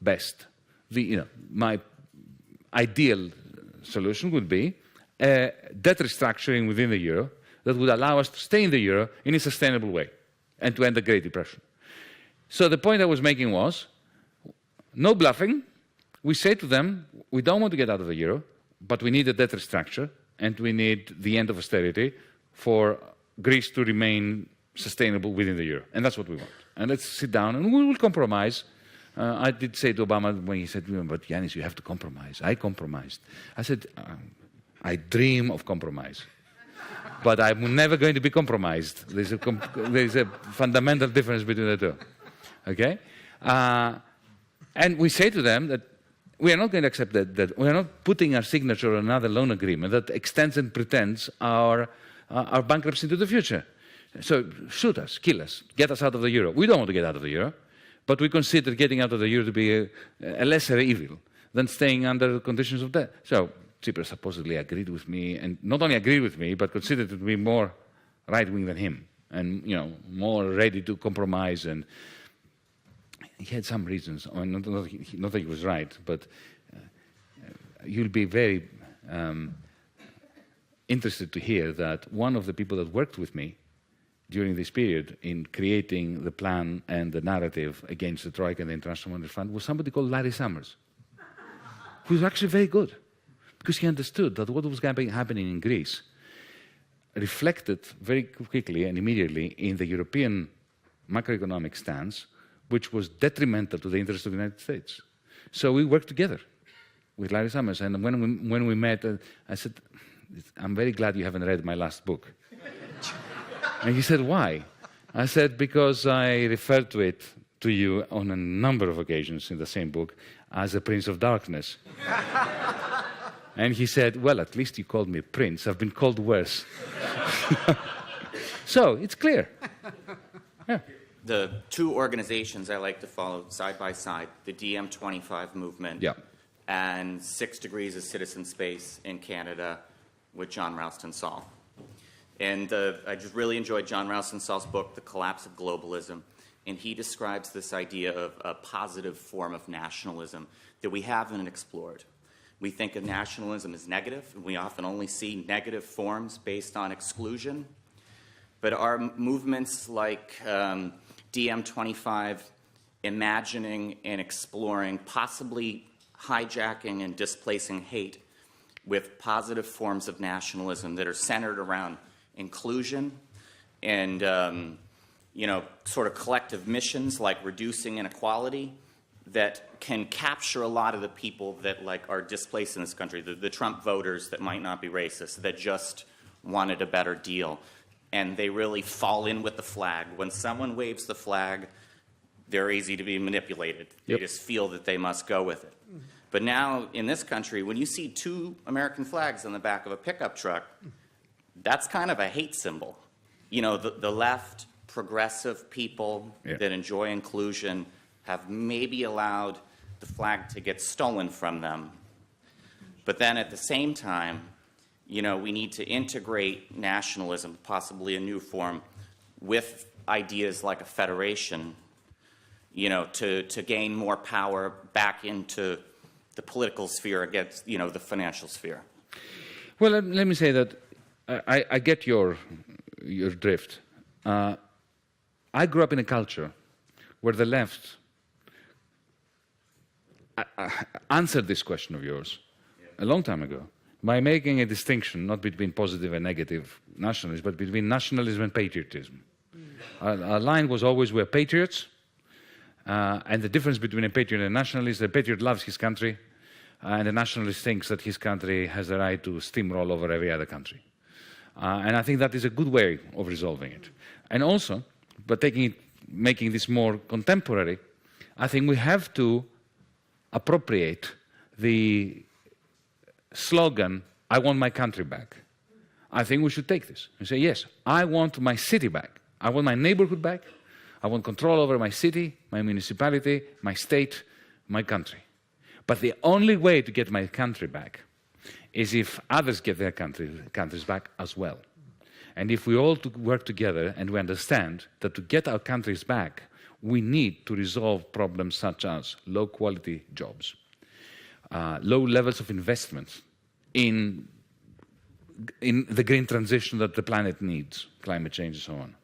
best, my ideal solution would be debt restructuring within the euro that would allow us to stay in the euro in a sustainable way and to end the Great Depression. So the point I was making was, no bluffing. We say to them, we don't want to get out of the euro, but we need a debt restructure, and we need the end of austerity for Greece to remain sustainable within the euro. And that's what we want. And let's sit down and we will compromise. I did say to Obama when he said, but Yanis, you have to compromise. I compromised. I said, I dream of compromise. But I'm never going to be compromised. There's a fundamental difference between the two. Okay? And we say to them that we are not going to accept that we are not putting our signature on another loan agreement that extends and pretends our bankruptcy into the future. So shoot us, kill us, get us out of the euro. We don't want to get out of the euro, but we consider getting out of the euro to be a lesser evil than staying under the conditions of debt. So Tsipras supposedly agreed with me, and not only agreed with me, but considered to be more right-wing than him, and more ready to compromise. And he had some reasons. Not that he was right, but you'll be very interested to hear that one of the people that worked with me during this period in creating the plan and the narrative against the Troika and the International Monetary Fund was somebody called Larry Summers, who was actually very good, because he understood that what was happening in Greece reflected very quickly and immediately in the European macroeconomic stance, which was detrimental to the interests of the United States. So we worked together. with Larry Summers. And when we met, I said, I'm very glad you haven't read my last book. And he said, why? I said, because I referred to it to you on a number of occasions in the same book as a Prince of Darkness. And he said, well, at least you called me Prince. I've been called worse. So it's clear. Yeah. The two organizations I like to follow side by side, the DM25 movement and 6 Degrees of Citizen Space in Canada with John Ralston Saul. And I just really enjoyed John Ralston Saul's book, The Collapse of Globalism. And he describes this idea of a positive form of nationalism that we haven't explored. We think of nationalism as negative, and we often only see negative forms based on exclusion. But are movements like DM25 imagining and exploring, possibly hijacking and displacing hate with positive forms of nationalism that are centered around inclusion and sort of collective missions like reducing inequality that can capture a lot of the people that are displaced in this country, the Trump voters that might not be racist, that just wanted a better deal. And they really fall in with the flag. When someone waves the flag, they're easy to be manipulated. They just feel that they must go with it. But now in this country, when you see 2 American flags on the back of a pickup truck, that's kind of a hate symbol. You know, the left, progressive people that enjoy inclusion have maybe allowed the flag to get stolen from them. But then at the same time, you know, we need to integrate nationalism, possibly a new form, with ideas like a federation, you know, to gain more power back into the political sphere against, you know, the financial sphere. Well, let me say that I get your drift. I grew up in a culture where the left answered this question of yours a long time ago by making a distinction not between positive and negative nationalism, but between nationalism and patriotism. Our line was always we're patriots, and the difference between a patriot and a nationalist, the patriot loves his country, and the nationalist thinks that his country has the right to steamroll over every other country. And I think that is a good way of resolving it. And also, but making this more contemporary, I think we have to appropriate the slogan, I want my country back. I think we should take this and say, yes, I want my city back. I want my neighborhood back. I want control over my city, my municipality, my state, my country. But the only way to get my country back is if others get their countries back as well. And if we all work together and we understand that to get our countries back, we need to resolve problems such as low-quality jobs, low levels of investment in the green transition that the planet needs, climate change and so on,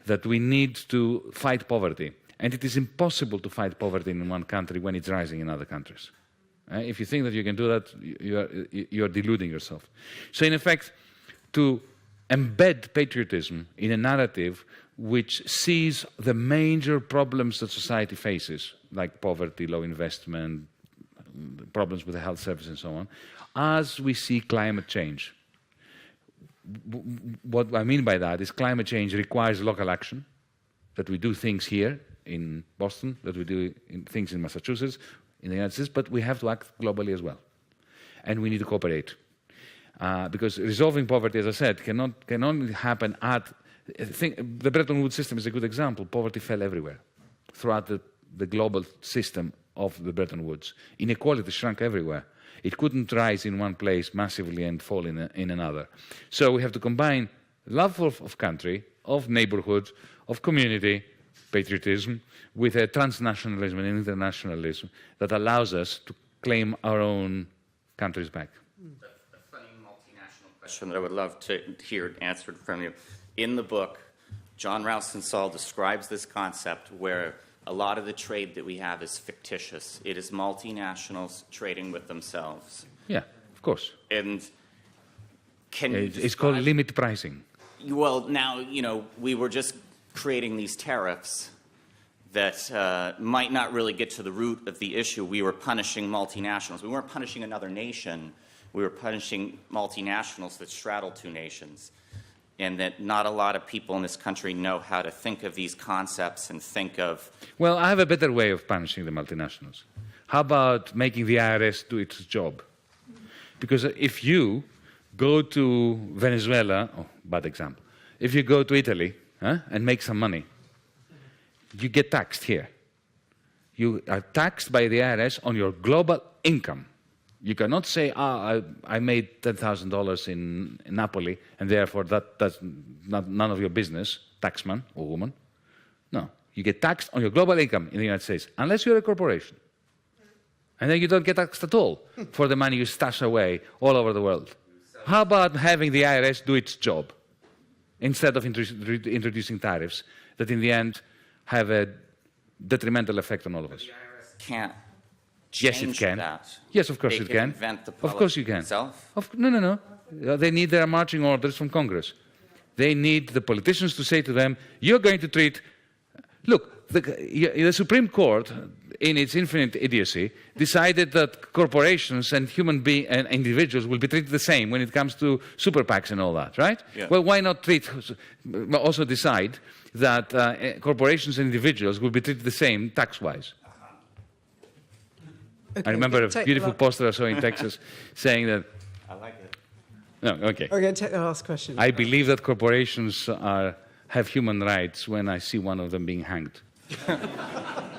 that we need to fight poverty. And it is impossible to fight poverty in one country when it's rising in other countries. If you think that you can do that, you are deluding yourself. So in effect, to embed patriotism in a narrative which sees the major problems that society faces, like poverty, low investment, problems with the health service and so on, as we see climate change. What I mean by that is climate change requires local action, that we do things here in Boston, that we do things in Massachusetts, in the United States, but we have to act globally as well. And we need to cooperate. Because resolving poverty, as I said, can only happen the Bretton Woods system is a good example. Poverty fell everywhere throughout the global system of the Bretton Woods. Inequality shrunk everywhere. It couldn't rise in one place massively and fall in another. So we have to combine love of country, of neighborhood, of community, patriotism, with a transnationalism and internationalism that allows us to claim our own countries back. A funny multinational question that I would love to hear answered from you. In the book, John Ralston Saul describes this concept where a lot of the trade that we have is fictitious. It is multinationals trading with themselves. Yeah, of course. And can you it's called limit pricing. Well, now, you know, we were just creating these tariffs that might not really get to the root of the issue. We were punishing multinationals. We weren't punishing another nation. We were punishing multinationals that straddle two nations, and that not a lot of people in this country know how to think of these concepts and think of... Well, I have a better way of punishing the multinationals. How about making the IRS do its job? Because if you go to Venezuela, oh, bad example, if you go to Italy and make some money, you get taxed here. You are taxed by the IRS on your global income. You cannot say, I made $10,000 in Napoli, and therefore that's none of your business, taxman or woman. No, you get taxed on your global income in the United States, unless you're a corporation. And then you don't get taxed at all for the money you stash away all over the world. How about having the IRS do its job, instead of introducing tariffs that in the end have a detrimental effect on all of us? The IRS can't Yes, it can. that. Yes, of course They it can can. invent the Of course you can. itself? No. They need their marching orders from Congress. They need the politicians to say to them, you're going to treat... Look, the Supreme Court, in its infinite idiocy, decided that corporations and and individuals will be treated the same when it comes to super PACs and all that, right? Yeah. Well, why not also decide that corporations and individuals will be treated the same tax-wise? Okay, I remember a take beautiful the poster I saw in Texas saying that... I like it. No, okay. We're going to take the last question. I believe that corporations have human rights when I see one of them being hanged.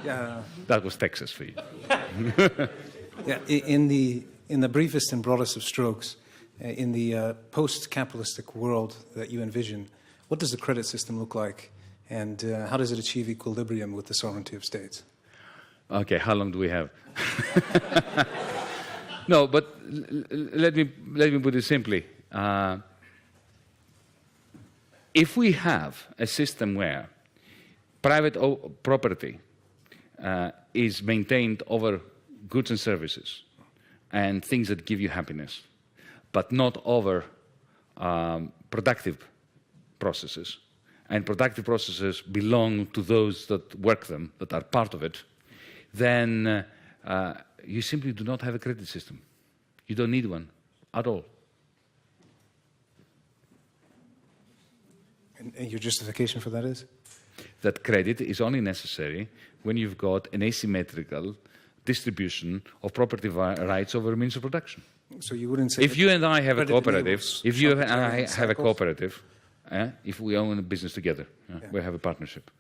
Yeah. That was Texas for you. Yeah. In the briefest and broadest of strokes, in the post-capitalistic world that you envision, what does the credit system look like, and how does it achieve equilibrium with the sovereignty of states? Okay, how long do we have? No, but let me put it simply. If we have a system where private property is maintained over goods and services and things that give you happiness, but not over productive processes, and productive processes belong to those that work them, that are part of it, then you simply do not have a credit system. You don't need one at all. And your justification for that is? That credit is only necessary when you've got an asymmetrical distribution of property rights over means of production. So you wouldn't say... If you and I have a cooperative, if you and I have a cycles? cooperative, if we own a business together, we have a partnership,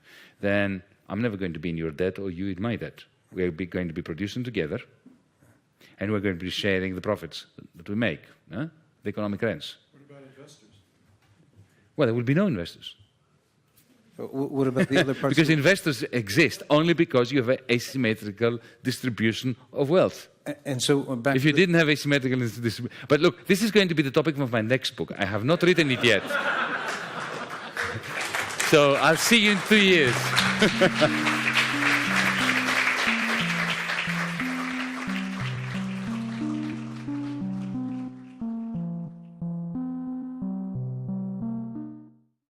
then I'm never going to be in your debt or you in my debt. We're going to be producing together, and we're going to be sharing the profits that we make, the economic rents. What about investors? Well, there will be no investors. What about the other parts? Because investors exist only because you have an asymmetrical distribution of wealth. And so back if you didn't have asymmetrical distribution... But look, this is going to be the topic of my next book. I have not written it yet. So I'll see you in 2 years.